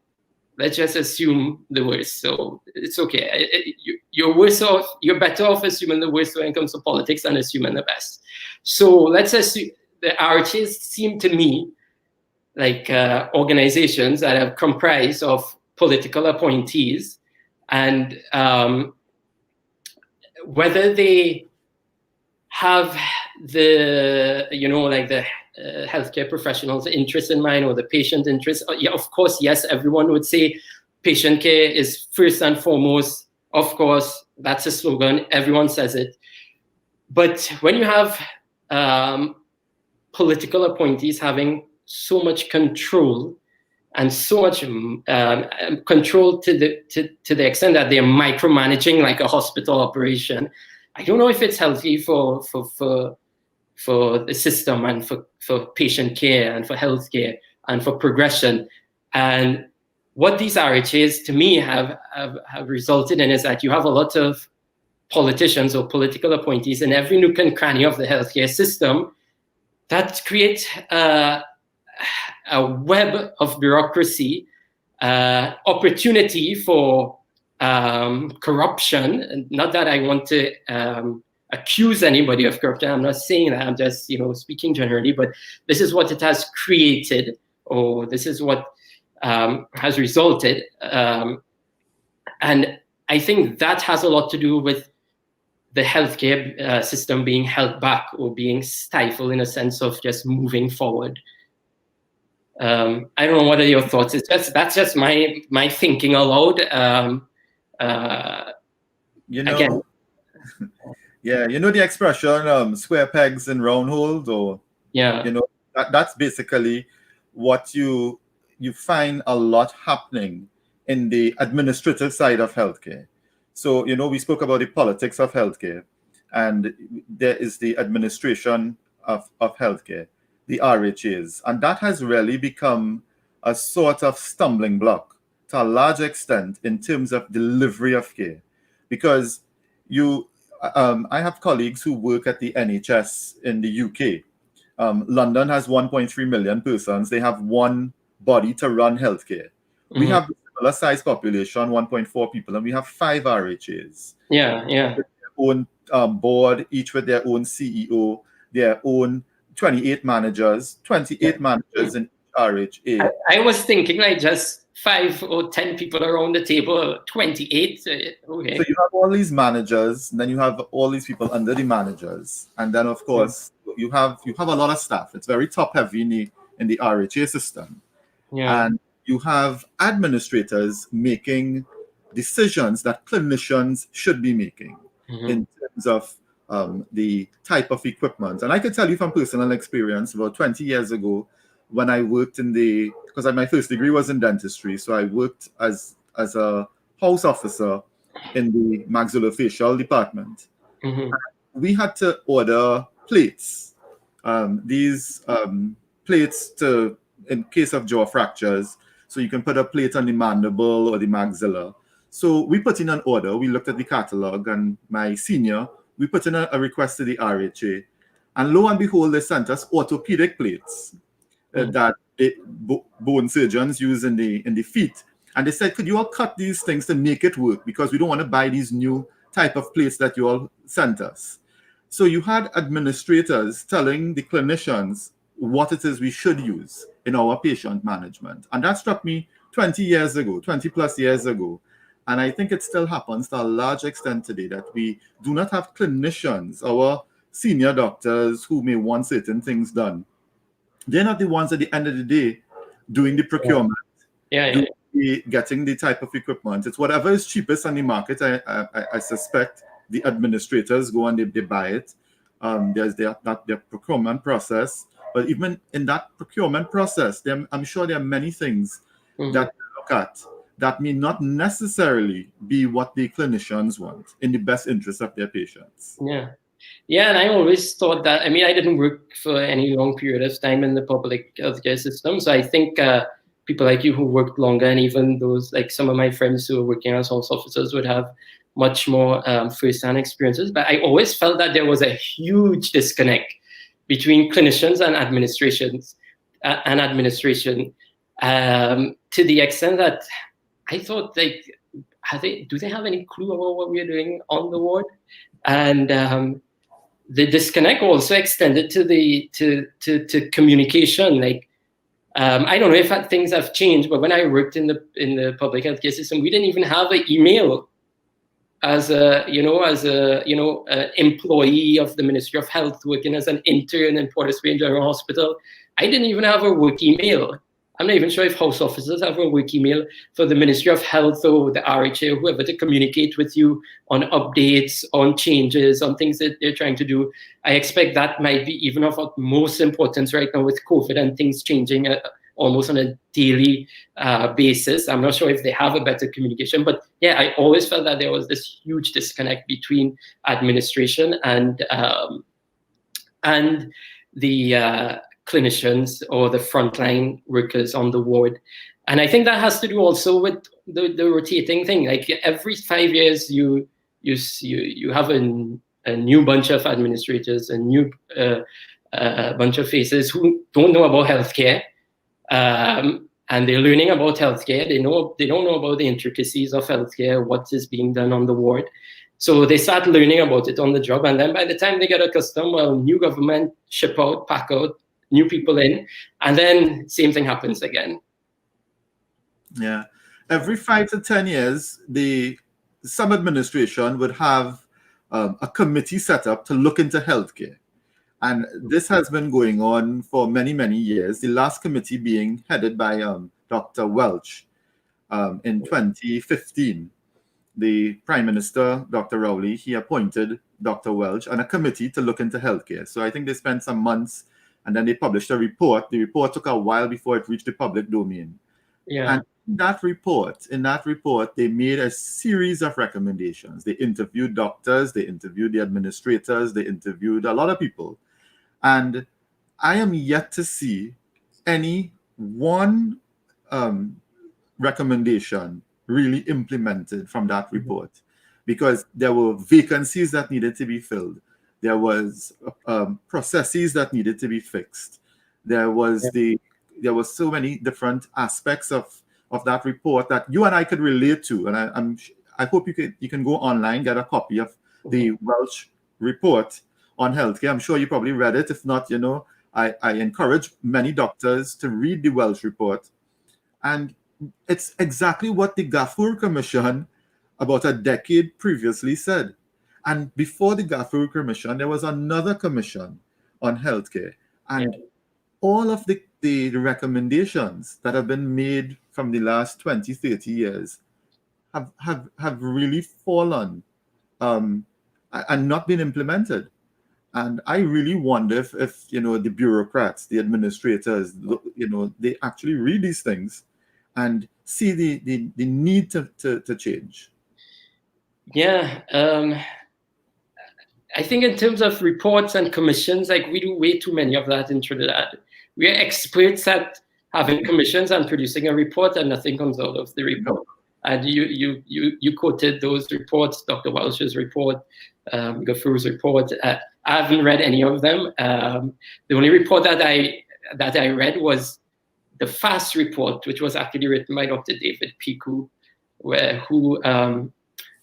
let's just assume the worst. So it's okay. You're worse off. You're better off assuming the worst when it comes to politics than assuming the best. So let's assume the RHAs seem to me like organizations that are comprised of political appointees, and whether they have the healthcare professionals' interest in mind or the patient interest. Yeah, of course, yes, everyone would say patient care is first and foremost. Of course, that's a slogan. Everyone says it. But when you have political appointees having so much control and so much control to the extent that they're micromanaging like a hospital operation, I don't know if it's healthy for the system and for patient care and for healthcare and for progression. And what these RHAs to me have resulted in is that you have a lot of politicians or political appointees in every nook and cranny of the healthcare system that create a web of bureaucracy, opportunity for corruption. And not that I want to accuse anybody of corruption. I'm not saying that. I'm just speaking generally. But this is what it has created, or this is what has resulted. And I think that has a lot to do with the healthcare system being held back or being stifled in a sense of just moving forward. I don't know, what are your thoughts? That's just my thinking aloud. Again. Yeah, the expression square pegs in round holes, or that's basically what you find a lot happening in the administrative side of healthcare. So, we spoke about the politics of healthcare, and there is the administration of healthcare, the RHAs, and that has really become a sort of stumbling block to a large extent in terms of delivery of care, because I have colleagues who work at the NHS in the UK. London has 1.3 million persons. They have one body to run healthcare. Mm-hmm. We have a similar size population, 1.4 people, and we have 5 RHAs. Yeah. With their own board, each with their own CEO, their own 28 managers, 28 managers in each RHA. I was thinking like just 5 or 10 people around the table, 28. Okay. So you have all these managers, and then you have all these people under the managers, and then of course you have a lot of staff. It's very top heavy in the RHA system, and you have administrators making decisions that clinicians should be making in terms of the type of equipment. And I can tell you from personal experience, about 20 years ago, when I worked because my first degree was in dentistry, so I worked as a house officer in the maxillofacial department. Mm-hmm. We had to order plates. These plates in case of jaw fractures, so you can put a plate on the mandible or the maxilla. So we put in an order. We looked at the catalog, and my senior, we put in a request to the RHA, and lo and behold, they sent us orthopedic plates that bone surgeons use in the feet. And they said, could you all cut these things to make it work? Because we don't want to buy these new type of plates that you all sent us. So you had administrators telling the clinicians what it is we should use in our patient management. And that struck me 20 years ago, 20 plus years ago. And I think it still happens to a large extent today that we do not have clinicians, our senior doctors who may want certain things done. They're not the ones at the end of the day doing the procurement, getting the type of equipment. It's whatever is cheapest on the market. I suspect the administrators go and they buy it. There's their procurement process. But even in that procurement process, I'm sure there are many things that they look at that may not necessarily be what the clinicians want in the best interest of their patients. Yeah, and I always thought that, I mean, I didn't work for any long period of time in the public healthcare system. So I think people like you who worked longer, and even those, like some of my friends who are working as health officers, would have much more first-hand experiences. But I always felt that there was a huge disconnect between clinicians and administration, to the extent that I thought, like, do they have any clue about what we are doing on the ward? And the disconnect also extended to communication. Like, I don't know if things have changed, but when I worked in the public healthcare system, we didn't even have an email as an employee of the Ministry of Health, working as an intern in Port of Spain General Hospital. I didn't even have a work email. I'm not even sure if house officers have a work email for the Ministry of Health or the RHA or whoever to communicate with you on updates, on changes, on things that they're trying to do. I expect that might be even of utmost importance right now with COVID and things changing almost on a daily basis. I'm not sure if they have a better communication, but yeah, I always felt that there was this huge disconnect between administration and the clinicians or the frontline workers on the ward. And I think that has to do also with the rotating thing. Like every 5 years, you have a new bunch of administrators, a new bunch of faces who don't know about healthcare, and they're learning about healthcare. They don't know about the intricacies of healthcare, what is being done on the ward. So they start learning about it on the job, and then by the time they get accustomed, well, new government ship out, pack out, new people in, and then same thing happens again. Yeah, every 5 to 10 years, some administration would have a committee set up to look into healthcare, and this has been going on for many, many years. The last committee being headed by Dr. Welch in 2015. The Prime Minister, Dr. Rowley, he appointed Dr. Welch and a committee to look into healthcare. So I think they spent some months, and then they published a report. The report took a while before it reached the public domain. Yeah. And in that report, they made a series of recommendations. They interviewed doctors, they interviewed the administrators, they interviewed a lot of people. And I am yet to see any one recommendation really implemented from that report, because there were vacancies that needed to be filled. There was processes that needed to be fixed. There was so many different aspects of that report that you and I could relate to. And I hope you can go online, get a copy of the Welch report on healthcare. I'm sure you probably read it. If not, I encourage many doctors to read the Welch report. And it's exactly what the Gafoor Commission about a decade previously said. And before the Gafoor Commission, there was another commission on healthcare. And all of the recommendations that have been made from the last 20, 30 years have really fallen and not been implemented. And I really wonder if the bureaucrats, the administrators, they actually read these things and see the need to change. Yeah. I think in terms of reports and commissions, like we do way too many of that in Trinidad. We are experts at having commissions and producing a report, and nothing comes out of the report. And you quoted those reports, Dr. Welch's report, Gafoor's report. I haven't read any of them. The only report that I read was the FAST report, which was actually written by Dr. David Piku, who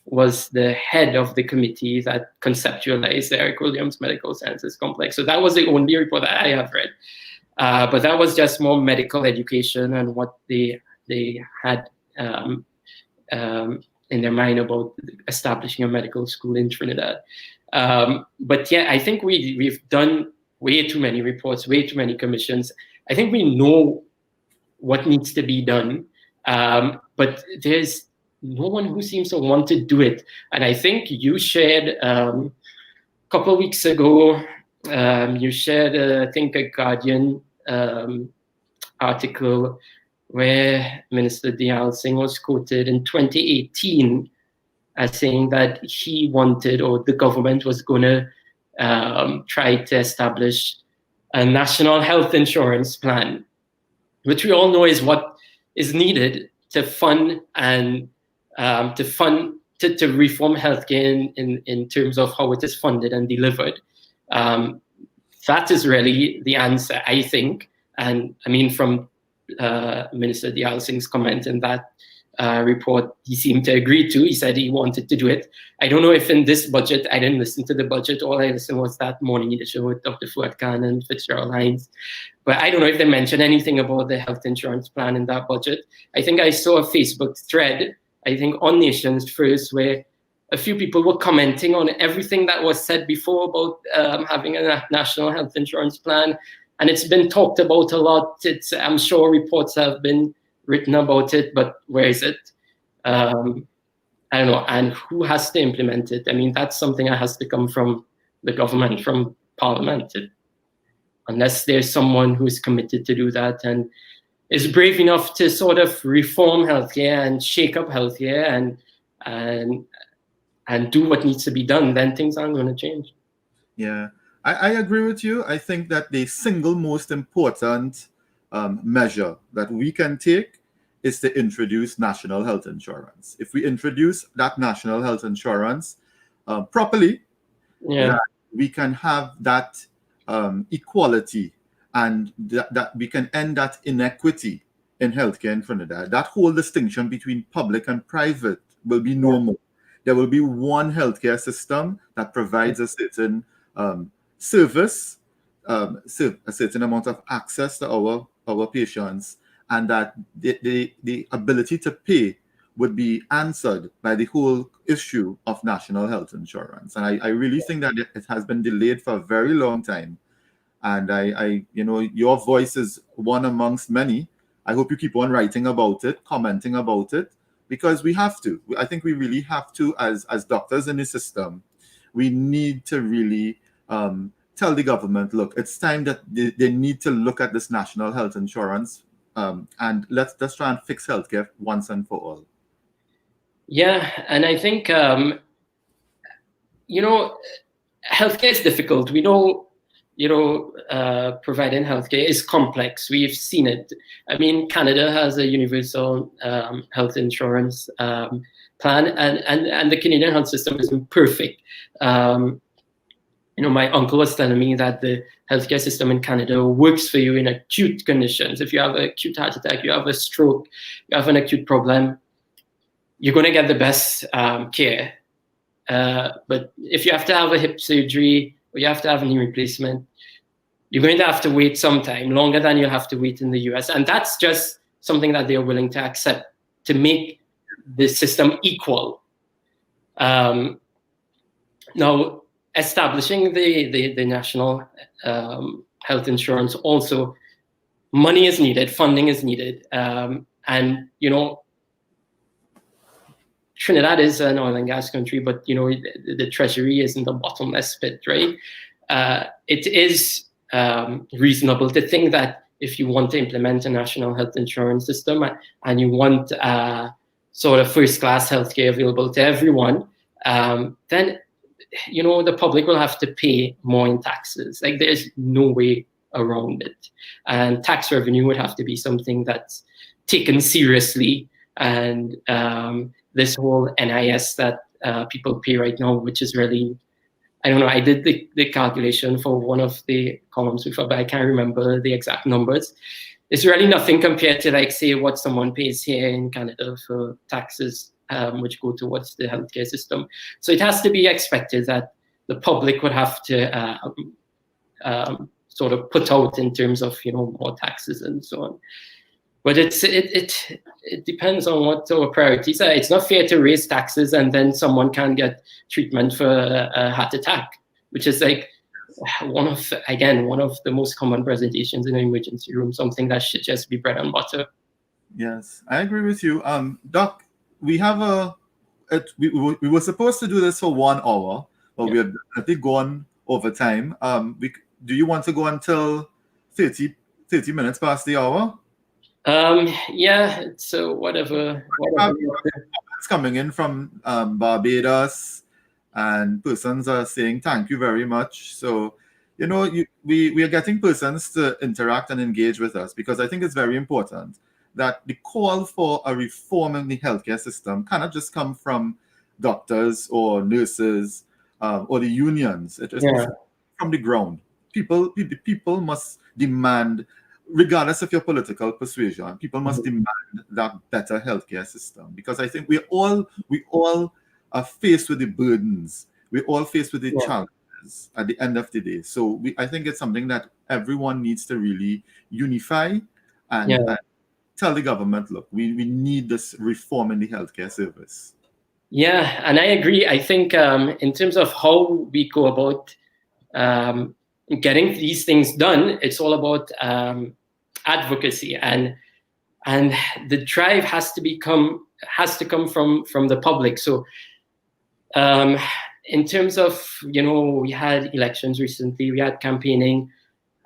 was the head of the committee that conceptualized the Eric Williams Medical Sciences Complex. So that was the only report that I have read. But that was just more medical education and what they had in their mind about establishing a medical school in Trinidad. But yeah, I think we've done way too many reports, way too many commissions. I think we know what needs to be done, but there's no one who seems to want to do it. And I think you shared a couple of weeks ago, you shared, I think, a Guardian article where Minister Dayal Singh was quoted in 2018 as saying that he wanted, or the government was going to try to establish a national health insurance plan, which we all know is what is needed to fund and to reform healthcare in terms of how it is funded and delivered. That is really the answer, I think. And I mean, from Minister Dayal Singh's comment in that report, he seemed to agree to. He said he wanted to do it. I don't know if in this budget, I didn't listen to the budget. All I listened was that morning edition with Dr. Fuad Khan and Fitzgerald Hines. But I don't know if they mentioned anything about the health insurance plan in that budget. I think I saw a Facebook thread, I think on Nations First, where a few people were commenting on everything that was said before about having a national health insurance plan. And it's been talked about a lot. I'm sure reports have been written about it, but where is it? I don't know. And who has to implement it? I mean, that's something that has to come from the government, from Parliament. Unless there's someone who's committed to do that and is brave enough to sort of reform healthcare and shake up healthcare and do what needs to be done, then things aren't going to change. Yeah. I agree with you. I think that the single most important measure that we can take is to introduce national health insurance. If we introduce that national health insurance properly, that we can have that equality and that we can end that inequity in healthcare in Trinidad. That whole distinction between public and private will be no more. There will be one healthcare system that provides a certain service, a certain amount of access to our patients, and that the ability to pay would be answered by the whole issue of national health insurance. And I really think that it has been delayed for a very long time. And I your voice is one amongst many. I hope you keep on writing about it, commenting about it, because we have to. I think we really have to, as doctors in the system, we need to really tell the government, look, it's time that they need to look at this national health insurance and let's try and fix healthcare once and for all. Yeah, and I think, healthcare is difficult. We know, providing healthcare is complex. We've seen it. I mean, Canada has a universal health insurance plan, and the Canadian health system isn't perfect. My uncle was telling me that the healthcare system in Canada works for you in acute conditions. If you have an acute heart attack, you have a stroke, you have an acute problem, you're going to get the best care. But if you have to have a hip surgery or you have to have a knee replacement, you're going to have to wait some time, longer than you'll have to wait in the US. And that's just something that they're willing to accept to make the system equal. Now, establishing the national health insurance, also money is needed, funding is needed. And, Trinidad is an oil and gas country, but, the treasury isn't a bottomless pit, right? It is reasonable to think that if you want to implement a national health insurance system and you want sort of first-class healthcare available to everyone, then the public will have to pay more in taxes. Like, there's no way around it. And tax revenue would have to be something that's taken seriously. And this whole NIS that people pay right now, which is really, I don't know, I did the calculation for one of the columns before, but I can't remember the exact numbers. it's really nothing compared to, like, say, what someone pays here in Canada for taxes, which go towards the healthcare system. So it has to be expected that the public would have to sort of put out in terms of, more taxes and so on. But it depends on what our priorities are. It's not fair to raise taxes and then someone can get treatment for a heart attack, which is like one of the most common presentations in an emergency room, something that should just be bread and butter. Yes, I agree with you. Doc, we have we were supposed to do this for 1 hour, but we are definitely gone over time. Do you want to go until 30 minutes past the hour? Yeah, so whatever. It's coming in from Barbados, and persons are saying thank you very much. So, we are getting persons to interact and engage with us, because I think it's very important that the call for a reform in the healthcare system cannot just come from doctors or nurses or the unions. It is from the ground. People must demand, regardless of your political persuasion, people must demand that better healthcare system, because I think we all are faced with the burdens. We're all faced with the challenges at the end of the day. So I think it's something that everyone needs to really unify and tell the government, look, we need this reform in the healthcare service. Yeah, and I agree. I think in terms of how we go about getting these things done, it's all about advocacy, and the drive has to come from the public. So in terms of, we had elections recently, we had campaigning,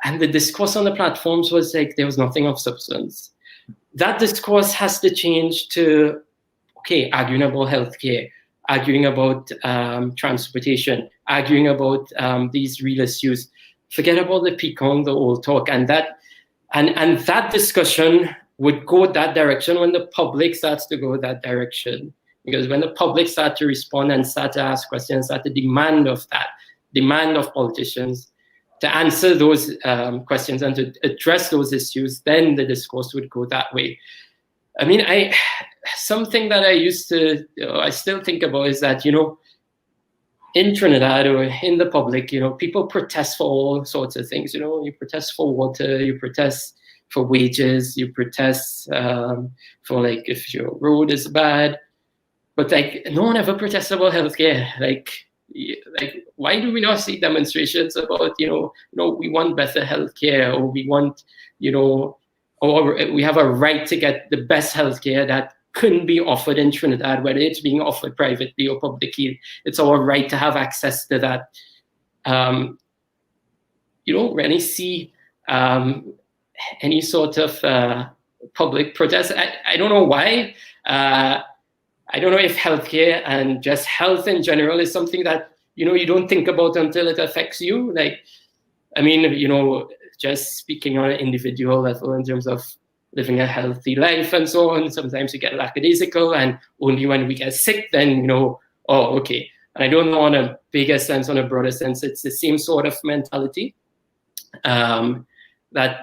and the discourse on the platforms was like there was nothing of substance. That discourse has to change to, arguing about healthcare, arguing about transportation, arguing about these real issues. Forget about the pecan, the old talk, and that discussion would go that direction when the public starts to go that direction. Because when the public start to respond and start to ask questions, start to demand of politicians to answer those questions and to address those issues, then the discourse would go that way. I mean, something that I still think about is that, in Trinidad or in the public, people protest for all sorts of things. You protest for water, you protest for wages, you protest for, like, if your road is bad. But, like, no one ever protests about healthcare. Like, why do we not see demonstrations about, we want better healthcare, or we want, or we have a right to get the best healthcare that couldn't be offered in Trinidad, whether it's being offered privately or publicly. It's our right to have access to that. You don't really see any sort of public protest. I don't know why. I don't know if healthcare and just health in general is something that, you don't think about until it affects you. Like, I mean, just speaking on an individual level in terms of living a healthy life and so on, sometimes you get lackadaisical, and only when we get sick, then, And I don't know on a bigger sense, on a broader sense, it's the same sort of mentality, that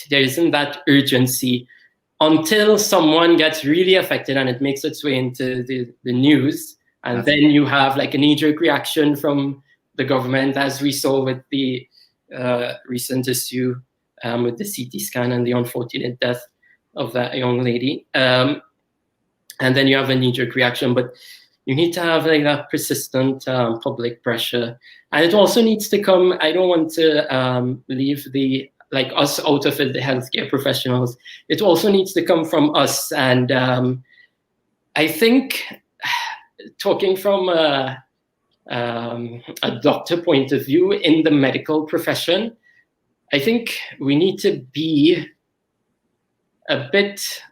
there isn't that urgency until someone gets really affected and it makes its way into the news. And then you have, like, a knee-jerk reaction from the government, as we saw with the recent issue with the CT scan and the unfortunate death of that young lady. And then you have a knee-jerk reaction, but you need to have, like, that persistent public pressure. And it also needs to come, I don't want to leave us out of it, the healthcare professionals. It also needs to come from us. And I think, talking from a doctor point of view in the medical profession, I think we need to be a bit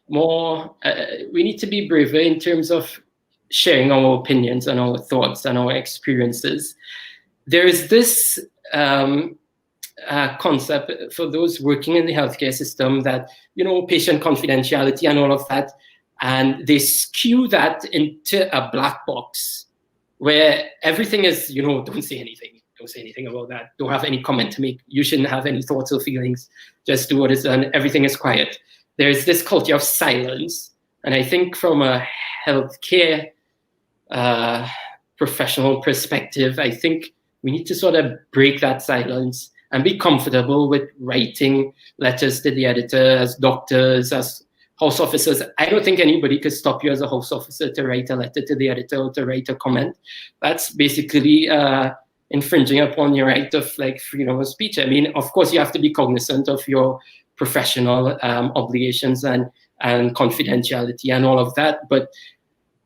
more, we need to be braver in terms of sharing our opinions and our thoughts and our experiences. There is this concept for those working in the healthcare system that, patient confidentiality and all of that, and they skew that into a black box where everything is, don't say anything. don't say anything about that. Don't have any comment to make. You shouldn't have any thoughts or feelings. Just do what is done. Everything is quiet. There's this culture of silence. And I think from a healthcare professional perspective, I think we need to sort of break that silence and be comfortable with writing letters to the editor as doctors, as house officers. I don't think anybody could stop you as a house officer to write a letter to the editor or to write a comment. That's basically infringing upon your right of like freedom of speech. I mean, of course, you have to be cognizant of your professional obligations and confidentiality and all of that, but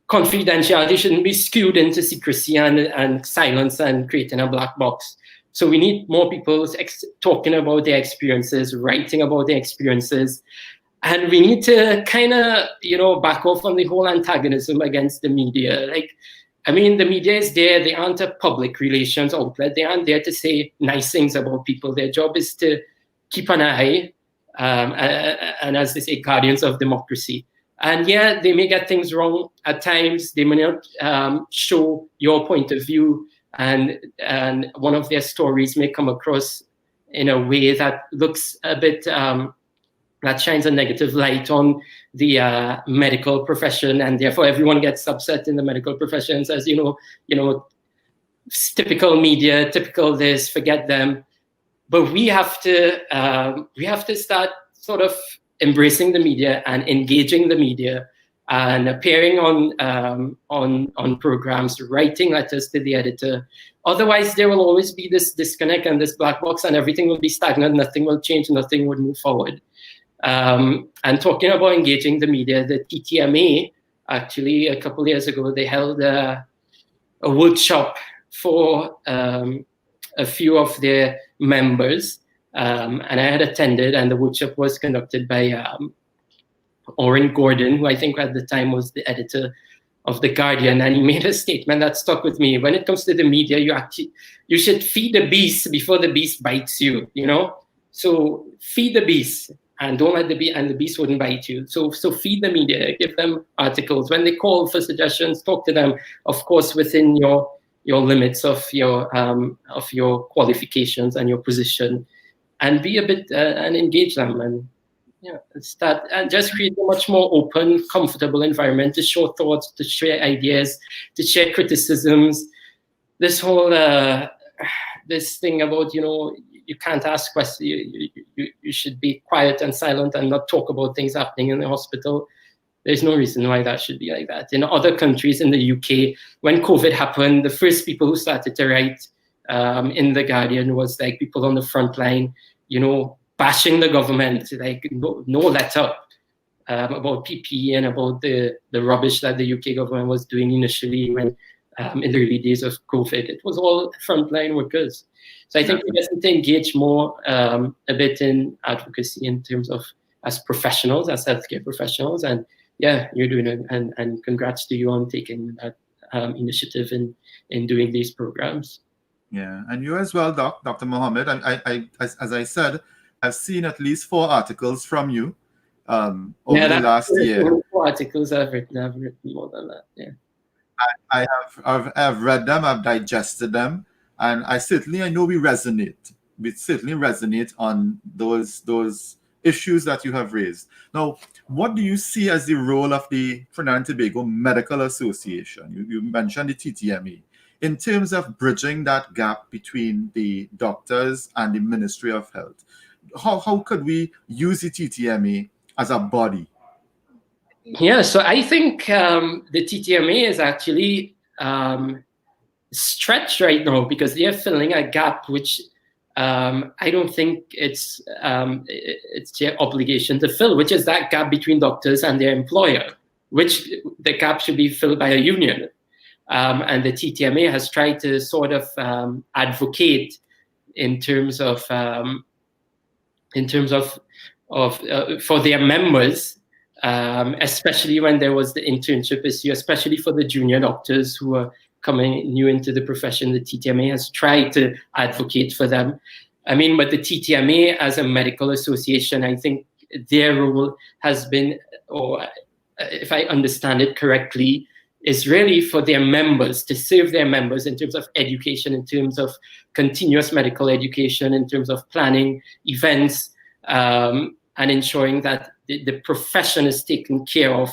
confidentiality shouldn't be skewed into secrecy and silence and creating a black box. So we need more people talking about their experiences, writing about their experiences, and we need to kind of, back off on the whole antagonism against the media. Like, I mean, the media is there. They aren't a public relations outlet. They aren't there to say nice things about people. Their job is to keep an eye, and as they say, guardians of democracy. And yeah, they may get things wrong at times. They may not show your point of view, and one of their stories may come across in a way that looks a bit, that shines a negative light on the medical profession, and therefore everyone gets upset in the medical profession and says, typical media, typical this, forget them. But we have to start sort of embracing the media and engaging the media and appearing on programs, writing letters to the editor. Otherwise, there will always be this disconnect and this black box, and everything will be stagnant. Nothing will change. Nothing would move forward. And talking about engaging the media, the TTMA, actually, a couple of years ago, they held a workshop for a few of their members. And I had attended, and the workshop was conducted by Oren Gordon, who I think at the time was the editor of The Guardian, and he made a statement that stuck with me. When it comes to the media, you should feed the beast before the beast bites you, So feed the beast and don't let the beast wouldn't bite you. So feed the media, give them articles. When they call for suggestions, talk to them, of course, within your limits of your qualifications and your position, and be a bit and engage them, and start and just create a much more open, comfortable environment to show thoughts, to share ideas, to share criticisms. This whole this thing about you can't ask questions, you should be quiet and silent and not talk about things happening in the hospital. There's no reason why that should be like that. In other countries, in the UK, when COVID happened, the first people who started to write in The Guardian was like people on the front line, bashing the government, like no let up about PPE and about the rubbish that the UK government was doing initially when in the early days of COVID. It was all frontline workers. So I think we need to engage more a bit in advocacy in terms of as professionals, as healthcare professionals. And yeah, you're doing it, and congrats to you on taking that initiative in doing these programs. Yeah, and you as well, Dr. Mohammed. I as I said, I've seen at least 4 articles from you over the last year. 4 articles I've written more than that. Yeah, I've read them, I've digested them, and I know we resonate. We certainly resonate on those issues that you have raised. Now, what do you see as the role of the Trinidad and Tobago Medical Association? You mentioned the TTMA. In terms of bridging that gap between the doctors and the Ministry of Health, how could we use the TTMA as a body? Yeah, so I think the TTMA is actually stretched right now because they are filling a gap which I don't think it's their obligation to fill, which is that gap between doctors and their employer, which the gap should be filled by a union. And the TTMA has tried to sort of advocate in terms of for their members, especially when there was the internship issue, especially for the junior doctors who are coming new into the profession. The TTMA has tried to advocate for them. I mean, but the TTMA as a medical association, I think their role has been, or if I understand it correctly, is really for their members, to serve their members in terms of education, in terms of continuous medical education, in terms of planning events, and ensuring that the profession is taken care of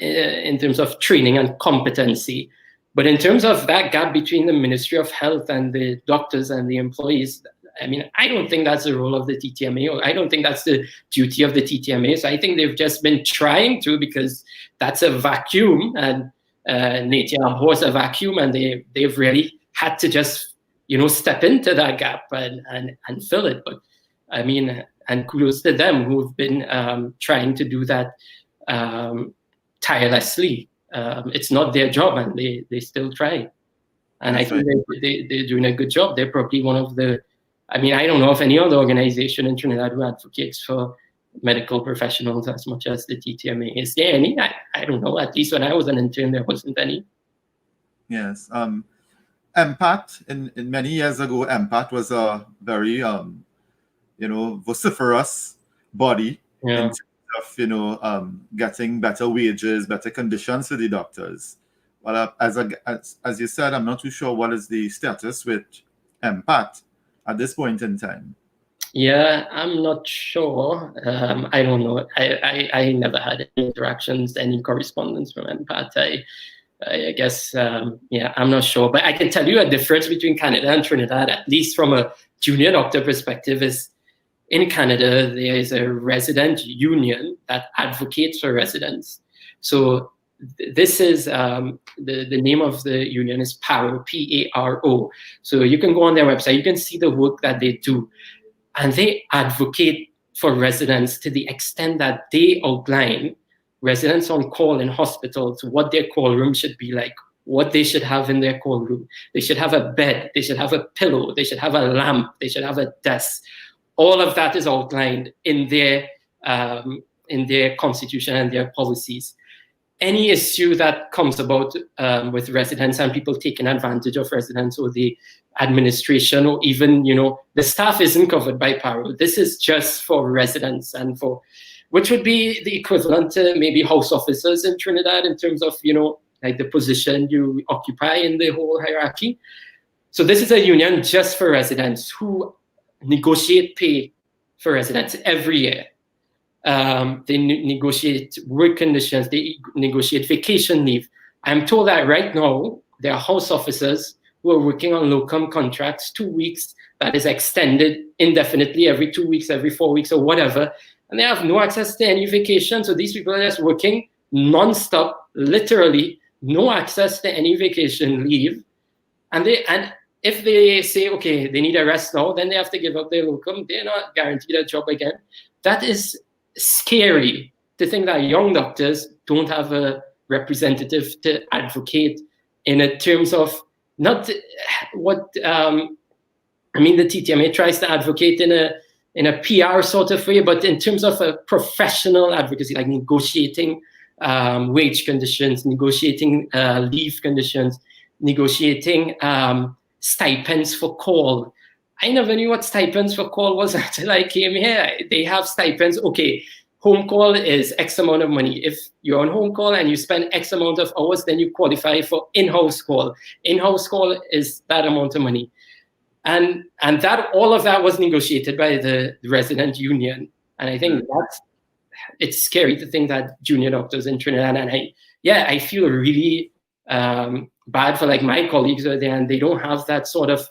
in terms of training and competency. But in terms of that gap between the Ministry of Health and the doctors and the employees, I mean, I don't think that's the role of the TTMA, or I don't think that's the duty of the TTMA. So I think they've just been trying to, because that's a vacuum, and nature abhors a vacuum, and they've really had to just, step into that gap and fill it. But I mean, and kudos to them who've been trying to do that tirelessly. It's not their job, and they still try. And I think they're doing a good job. They're probably one of the, I mean, I don't know of any other organization in Trinidad who advocates for medical professionals as much as the TTMA. Is there any? I don't know. At least when I was an intern, there wasn't any. Yes. MPAT, in many years ago, MPAT was a very, vociferous body in terms of, getting better wages, better conditions for the doctors. Well, as you said, I'm not too sure what is the status with MPAT at this point in time. Yeah, I'm not sure. I don't know. I never had any interactions, any correspondence from MPAT. I guess, I'm not sure. But I can tell you a difference between Canada and Trinidad, at least from a junior doctor perspective, is in Canada, there is a resident union that advocates for residents. So this is, the name of the union is PARO, P-A-R-O. So you can go on their website, you can see the work that they do. And they advocate for residents to the extent that they outline residents on call in hospitals, what their call room should be like, what they should have in their call room. They should have a bed, they should have a pillow, they should have a lamp, they should have a desk. All of that is outlined in their constitution and their policies. Any issue that comes about with residents and people taking advantage of residents, or the administration, or even, the staff isn't covered by PARO. This is just for residents, and which would be the equivalent to maybe house officers in Trinidad in terms of, like the position you occupy in the whole hierarchy. So this is a union just for residents who negotiate pay for residents every year. They negotiate work conditions, they negotiate vacation leave. I'm told that right now, there are house officers who are working on locum contracts, 2 weeks, that is extended indefinitely every 2 weeks, every 4 weeks, or whatever. And they have no access to any vacation. So these people are just working non-stop, literally, no access to any vacation leave. And if they say, okay, they need a rest now, then they have to give up their locum. They're not guaranteed a job again. That is scary, to think that young doctors don't have a representative to advocate in terms of not what the TTMA tries to advocate in a PR sort of way, but in terms of a professional advocacy, like negotiating wage conditions, negotiating leave conditions, negotiating stipends for call. I never knew what stipends for call was until I came here. They have stipends. Okay, home call is X amount of money. If you're on home call and you spend X amount of hours, then you qualify for in-house call. In-house call is that amount of money. And that all of that was negotiated by the resident union. And I think it's scary to think that junior doctors in Trinidad, and I feel really bad for like my colleagues over there, and they don't have that sort of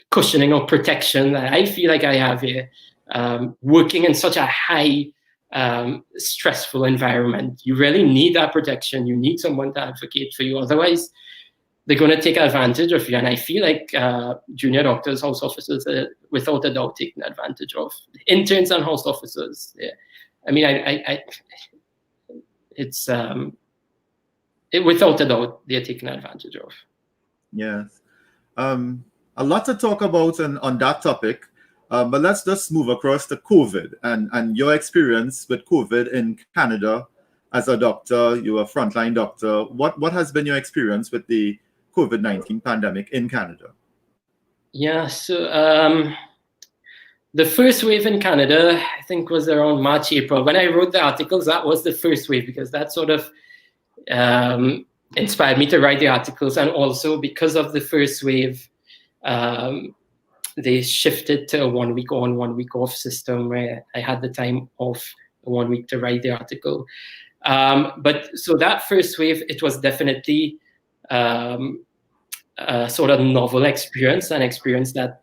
cushioning or protection that I feel like I have here, working in such a high stressful environment. You really need that protection. You need someone to advocate for you. Otherwise, they're going to take advantage of you. And I feel like junior doctors, house officers, are without a doubt taken advantage of. Interns and house officers. Yeah. I mean, it's without a doubt they're taken advantage of. Yes. A lot to talk about on that topic, but let's just move across to COVID and your experience with COVID in Canada as a doctor. You're a frontline doctor. What has been your experience with the COVID-19 pandemic in Canada? Yeah, so The first wave in Canada, I think, was around March, April. When I wrote the articles, that was the first wave, because that sort of inspired me to write the articles. And also because of the first wave, they shifted to a 1 week on, 1 week off system, where I had the time off 1 week to write the article. But so that first wave, it was definitely a sort of novel experience, an experience that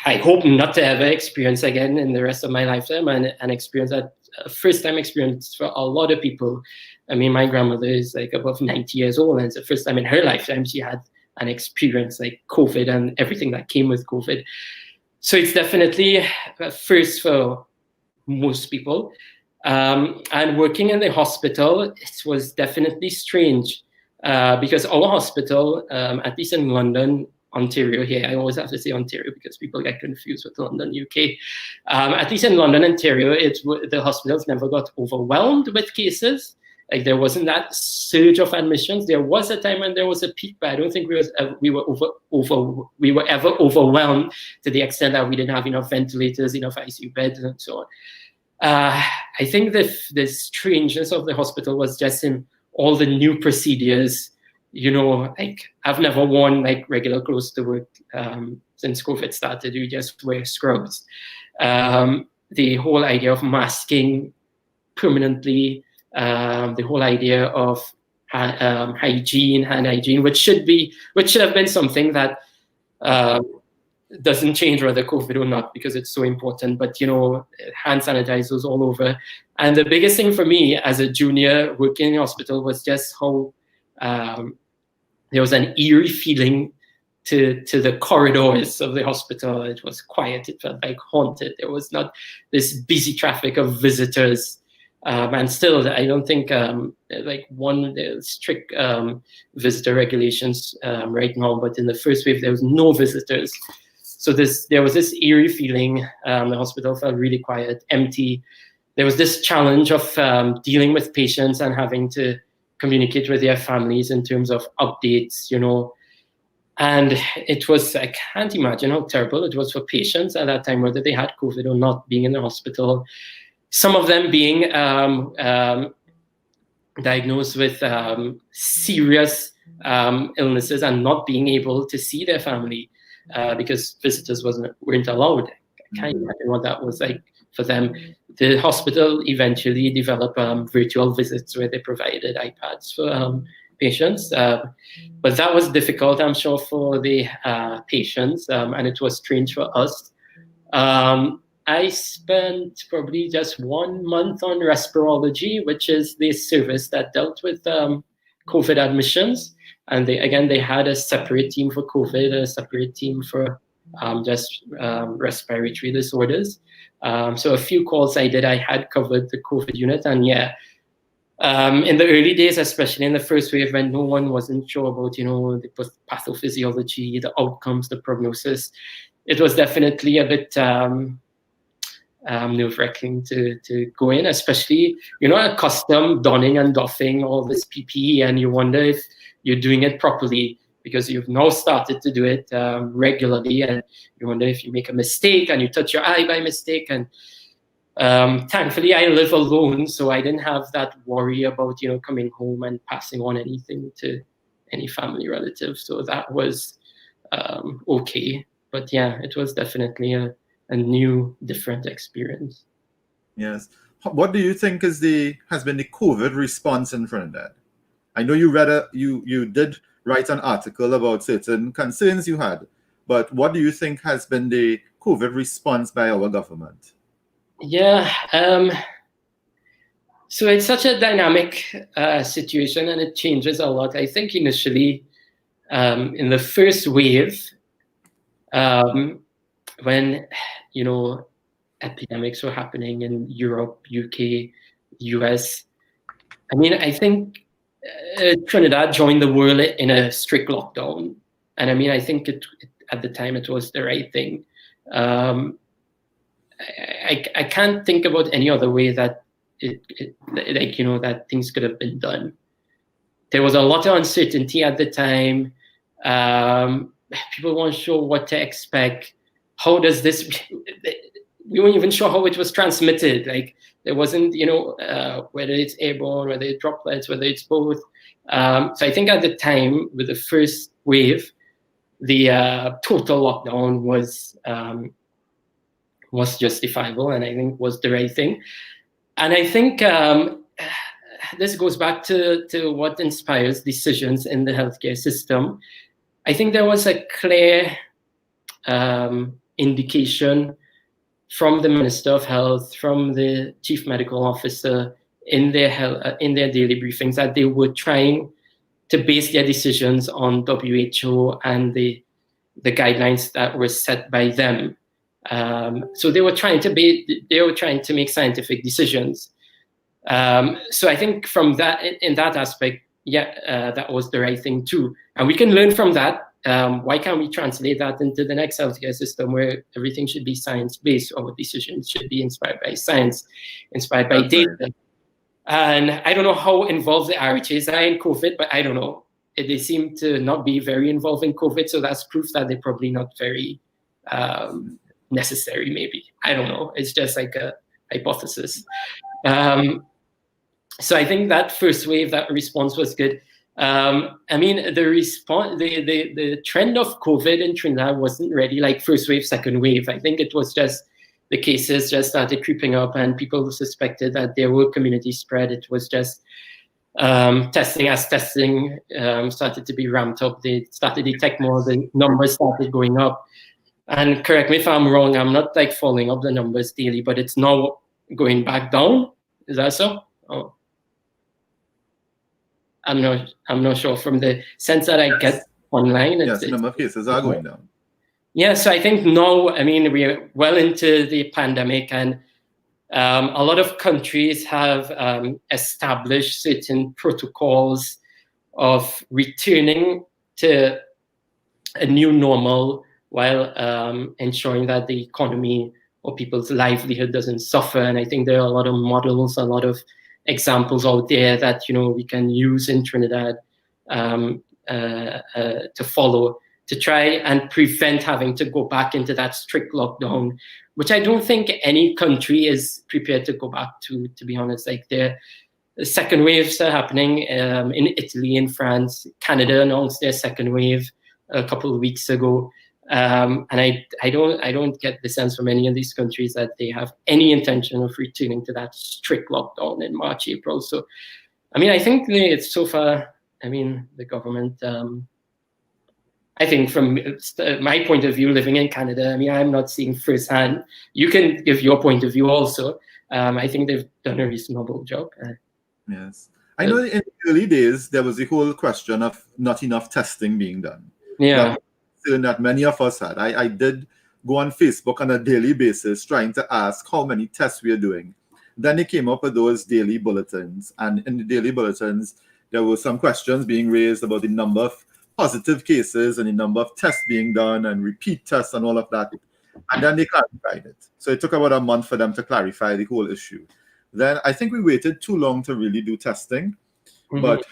I hope not to ever experience again in the rest of my lifetime, and an experience that first time experience for a lot of people. I mean, my grandmother is like above 90 years old, and it's the first time in her lifetime she had an experience like COVID and everything that came with COVID. So it's definitely a first for most people. And working in the hospital, it was definitely strange because our hospital, at least in London, Ontario here, I always have to say Ontario because people get confused with London, UK. At least in London, Ontario, the hospitals never got overwhelmed with cases. Like there wasn't that surge of admissions. There was a time when there was a peak, but I don't think we were ever overwhelmed to the extent that we didn't have enough ventilators, enough ICU beds, and so on. I think the strangeness of the hospital was just in all the new procedures. You know, like I've never worn like regular clothes to work since COVID started. You just wear scrubs. The whole idea of masking permanently, the whole idea of hygiene, hand hygiene, which should have been something that doesn't change whether COVID or not, because it's so important. But you know, hand sanitizers all over. And the biggest thing for me as a junior working in the hospital was just how there was an eerie feeling to the corridors of the hospital. It was quiet. It felt like haunted. There was not this busy traffic of visitors. And still, I don't think there's strict visitor regulations right now, but in the first wave, there was no visitors. So there was this eerie feeling. The hospital felt really quiet, empty. There was this challenge of dealing with patients and having to communicate with their families in terms of updates, you know. And it was, I can't imagine how terrible it was for patients at that time, whether they had COVID or not, being in the hospital. Some of them being diagnosed with serious illnesses and not being able to see their family because visitors weren't allowed. I can't imagine what that was like for them. The hospital eventually developed virtual visits where they provided iPads for patients. But that was difficult, I'm sure, for the patients, and it was strange for us. I spent probably just 1 month on respirology, which is the service that dealt with COVID admissions. And they had a separate team for COVID, a separate team for just respiratory disorders. So a few calls I had covered the COVID unit. And yeah, in the early days, especially in the first wave, when no one wasn't sure about, you know, the pathophysiology, the outcomes, the prognosis, it was definitely a bit nerve-wracking to go in, especially, you know, accustomed donning and doffing all this PPE, and you wonder if you're doing it properly because you've now started to do it regularly, and you wonder if you make a mistake and you touch your eye by mistake. And thankfully, I live alone, so I didn't have that worry about, you know, coming home and passing on anything to any family relative. So that was okay. But yeah, it was definitely a new, different experience. Yes. What do you think has been the COVID response in Trinidad? I know you did write an article about certain concerns you had, but what do you think has been the COVID response by our government? Yeah. So it's such a dynamic situation, and it changes a lot. I think initially, in the first wave, when, you know, epidemics were happening in Europe, UK, US, I mean, I think Trinidad joined the world in a strict lockdown. And I mean, I think at the time it was the right thing. I can't think about any other way that like, you know, that things could have been done. There was a lot of uncertainty at the time. People weren't sure what to expect, how does this? We weren't even sure how it was transmitted. Like there wasn't, whether it's airborne, whether it's droplets, whether it's both. So I think at the time with the first wave, the total lockdown was justifiable, and I think was the right thing. And I think this goes back to what inspires decisions in the healthcare system. I think there was a clear indication from the Minister of Health, from the Chief Medical Officer in their daily briefings that they were trying to base their decisions on WHO and the guidelines that were set by them. So they were trying to make scientific decisions. So I think from that, in that aspect, that was the right thing too. And we can learn from that. Why can't we translate that into the next healthcare system where everything should be science-based? Our decisions should be inspired by science, inspired by data. And I don't know how involved the RHAs are in COVID, but I don't know. They seem to not be very involved in COVID, so that's proof that they're probably not very necessary, maybe. I don't know. It's just like a hypothesis. So I think that first wave, that response was good. I mean, the response, the trend of COVID in Trinidad wasn't really like first wave, second wave. I think it was just the cases just started creeping up, and people suspected that there were community spread. It was just testing started to be ramped up. They started to detect more. The numbers started going up. And correct me if I'm wrong. I'm not like following up the numbers daily, but it's now going back down. Is that so? Oh. I'm not sure from the sense that I get online. Yes, the number of cases are going down. Yeah, so I think now, I mean, we're well into the pandemic, and a lot of countries have established certain protocols of returning to a new normal while ensuring that the economy or people's livelihood doesn't suffer. And I think there are a lot of models, a lot of examples out there that we can use in Trinidad to follow, to try and prevent having to go back into that strict lockdown, which I don't think any country is prepared to go back to be honest. Like the second waves are happening in Italy, in France. Canada announced their second wave a couple of weeks ago. And I don't get the sense from any of these countries that they have any intention of returning to that strict lockdown in March, April. So, I mean, I think it's so far, I mean, the government, I think from my point of view, living in Canada, I mean, I'm not seeing firsthand. You can give your point of view also. I think they've done a reasonable job. Yes. I know in the early days, there was the whole question of not enough testing being done. Yeah. That many of us had. I did go on Facebook on a daily basis trying to ask how many tests we are doing. Then they came up with those daily bulletins. And in the daily bulletins, there were some questions being raised about the number of positive cases and the number of tests being done and repeat tests and all of that. And then they clarified it. So it took about a month for them to clarify the whole issue. Then I think we waited too long to really do testing. But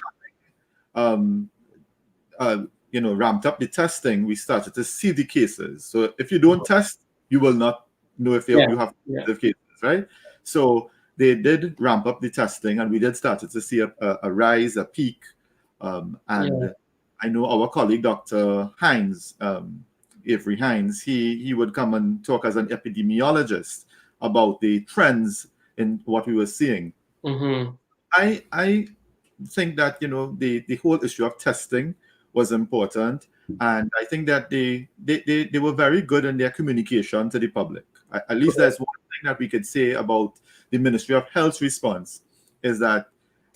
ramped up the testing, we started to see the cases. So if you don't test, you will not know if you have positive cases, right? So they did ramp up the testing, and we did start to see a rise, a peak. I know our colleague, Dr. Hines, Avery Hines, he would come and talk as an epidemiologist about the trends in what we were seeing. I think that, the whole issue of testing was important, and I think that they were very good in their communication to the public. At least there's one thing that we could say about the Ministry of Health's response, is that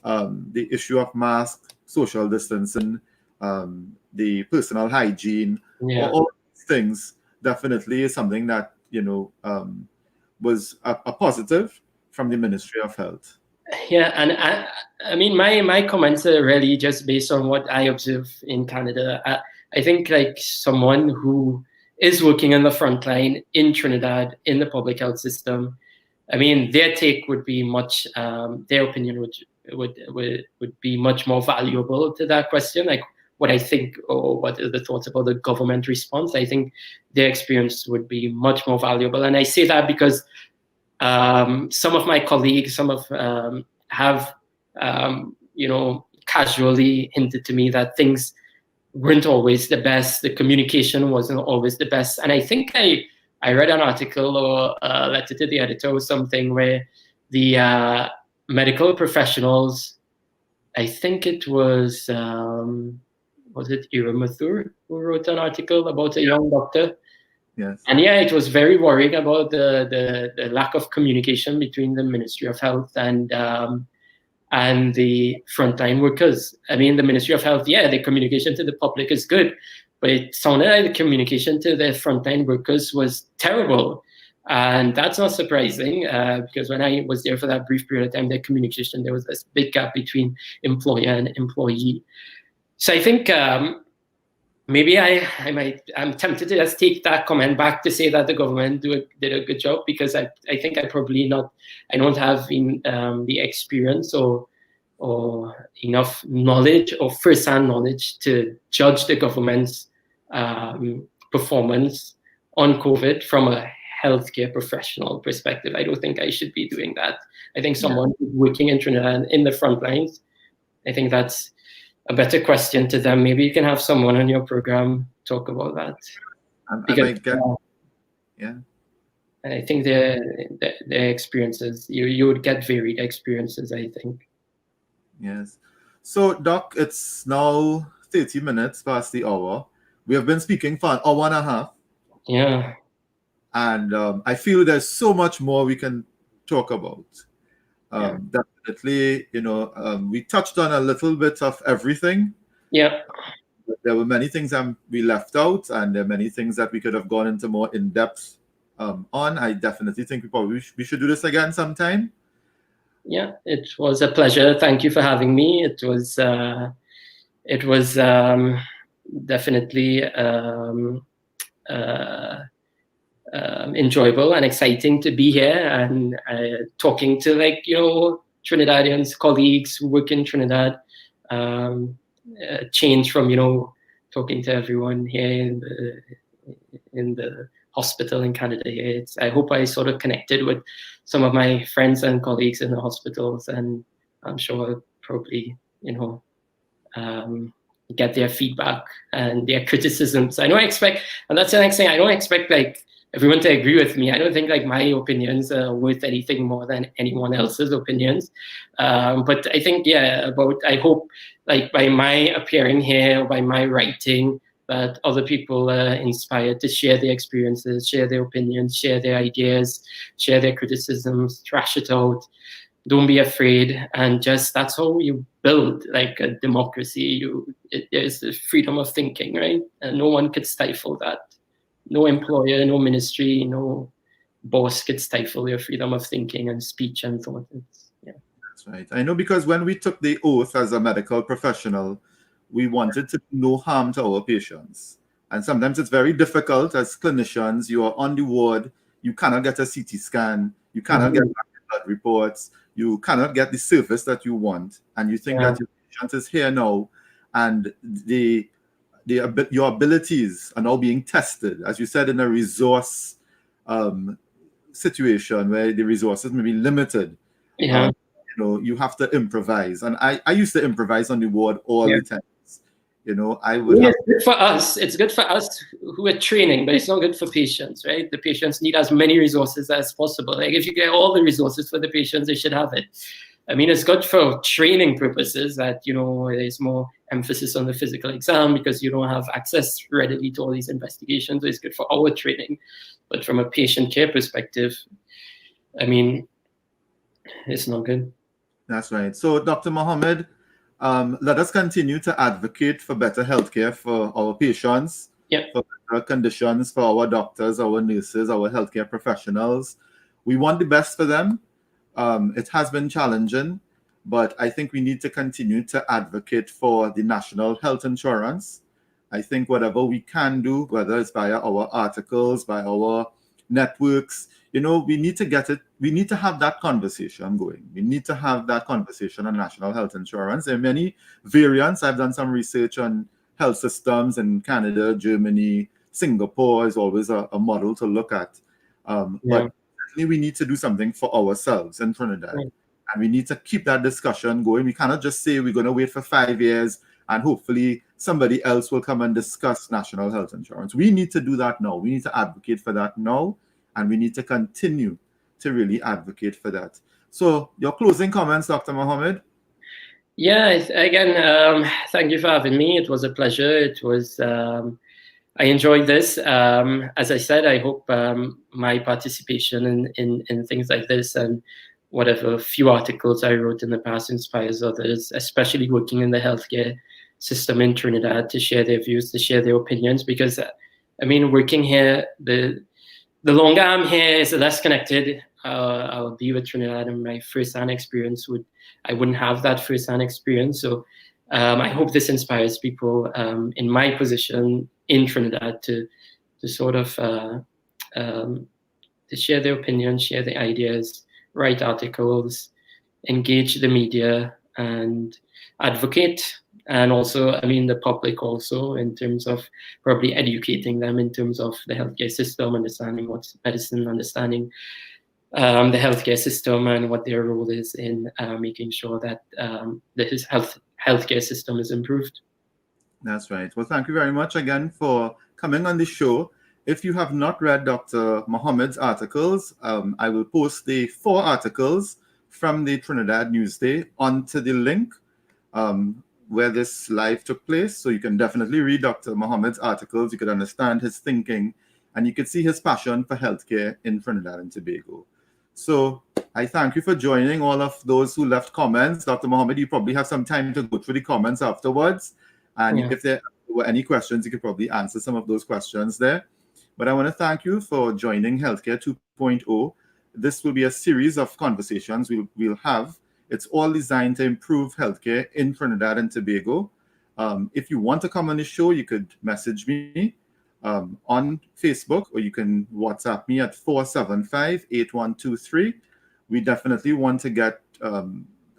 the issue of mask, social distancing, the personal hygiene, all these things definitely is something that was a positive from the Ministry of Health. Yeah, and I mean, my comments are really just based on what I observe in Canada. I think like someone who is working on the front line in Trinidad in the public health system, I mean, their take would be much, their opinion would be much more valuable to that question. Like, what I think or what are the thoughts about the government response, I think their experience would be much more valuable. And I say that because some of my colleagues, have, casually hinted to me that things weren't always the best. The communication wasn't always the best. And I think I read an article or a letter to the editor or something where the medical professionals, I think it was it Ira Mathur who wrote an article about a young doctor. Yes. And yeah, it was very worrying about the lack of communication between the Ministry of Health and the frontline workers. I mean, the Ministry of Health, yeah, the communication to the public is good, but it sounded like the communication to the frontline workers was terrible. And that's not surprising because when I was there for that brief period of time, the communication, there was this big gap between employer and employee. So I think maybe I'm tempted to just take that comment back to say that the government did a good job, because I think I don't have the experience or enough knowledge or first-hand knowledge to judge the government's performance on COVID from a healthcare professional perspective. I don't think I should be doing that. I think someone working in Trinidad in the front lines, I think that's a better question to them. Maybe you can have someone on your program talk about that. I think their experiences, you would get varied experiences, I think. Yes. So, Doc, it's now 30 minutes past the hour. We have been speaking for an hour and a half. Yeah. And I feel there's so much more we can talk about. Definitely, we touched on a little bit of everything. Yeah. There were many things we left out, and there are many things that we could have gone into more in depth on. I definitely think we should do this again sometime. Yeah, it was a pleasure. Thank you for having me. It was definitely enjoyable and exciting to be here and talking to Trinidadians, colleagues who work in Trinidad. Change from talking to everyone here in the hospital in Canada here. I hope I sort of connected with some of my friends and colleagues in the hospitals, and I'm sure I'll probably get their feedback and their criticisms. And that's the next thing, I don't expect everyone to agree with me. I don't think my opinions are worth anything more than anyone else's opinions. But I think, I hope by my appearing here or by my writing, that other people are inspired to share their experiences, share their opinions, share their ideas, share their criticisms, trash it out. Don't be afraid. And that's how you build a democracy. There's the freedom of thinking, right? And no one could stifle that. No employer, no ministry, no boss could stifle your freedom of thinking and speech and thought. That's right. I know, because when we took the oath as a medical professional, we wanted to do no harm to our patients. And sometimes it's very difficult as clinicians. You are on the ward, you cannot get a CT scan, you cannot get blood reports, you cannot get the service that you want. And you think that your patient is here now, and your abilities are now being tested, as you said, in a resource situation where the resources may be limited. You have to improvise. And I used to improvise on the ward all the time. It's good for us. It's good for us who are training, but it's not good for patients, right? The patients need as many resources as possible. If you get all the resources for the patients, they should have it. I mean, it's good for training purposes that, there's more emphasis on the physical exam because you don't have access readily to all these investigations. So it's good for our training. But from a patient care perspective, I mean, it's not good. That's right. So, Dr. Mohammed, let us continue to advocate for better healthcare for our patients, for better conditions for our doctors, our nurses, our healthcare professionals. We want the best for them. It has been challenging, but I think we need to continue to advocate for the national health insurance. I think whatever we can do, whether it's via our articles, by our networks, we need to get it. We need to have that conversation going. We need to have that conversation on national health insurance. There are many variants. I've done some research on health systems in Canada, Germany, Singapore is always a model to look at. But we need to do something for ourselves in Trinidad. Right. And we need to keep that discussion going. We cannot just say we're going to wait for 5 years and hopefully somebody else will come and discuss national health insurance. We need to do that now. We need to advocate for that now. And we need to continue to really advocate for that. So your closing comments, Dr. Mohammed? Yeah, again, thank you for having me. It was a pleasure. It was, I enjoyed this. As I said, I hope my participation in things like this and whatever few articles I wrote in the past inspires others, especially working in the healthcare system in Trinidad, to share their views, to share their opinions. Because, I mean, working here, the longer I'm here, the less connected I'll be with Trinidad, and my first-hand experience I wouldn't have that first-hand experience. So I hope this inspires people in my position in Trinidad to sort of to share their opinions, share their ideas, write articles, engage the media, and advocate. And also, I mean, the public also, in terms of probably educating them in terms of the healthcare system, understanding what's medicine, understanding the healthcare system and what their role is in making sure that the healthcare system is improved. That's right. Well, thank you very much again for coming on the show. If you have not read Dr. Mohammed's articles, I will post the 4 articles from the Trinidad Newsday onto the link where this live took place. So you can definitely read Dr. Mohammed's articles. You could understand his thinking, and you could see his passion for healthcare in Trinidad and Tobago. So I thank you for joining all of those who left comments. Dr. Mohammed, you probably have some time to go through the comments afterwards. And if there were any questions, you could probably answer some of those questions there. But I want to thank you for joining Healthcare 2.0. This will be a series of conversations we'll have. It's all designed to improve healthcare in Trinidad and Tobago. If you want to come on the show, you could message me on Facebook, or you can WhatsApp me at 475-8123. We definitely want to get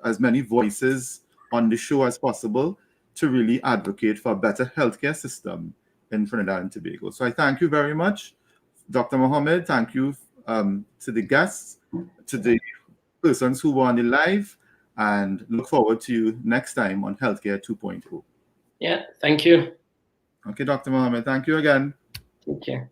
as many voices on the show as possible to really advocate for a better healthcare system in Trinidad and Tobago. So I thank you very much, Dr. Mohammed. Thank you to the guests, to the persons who were on the live, and look forward to you next time on Healthcare 2.0. Yeah, thank you. Okay, Dr. Mohammed, thank you again. Take care.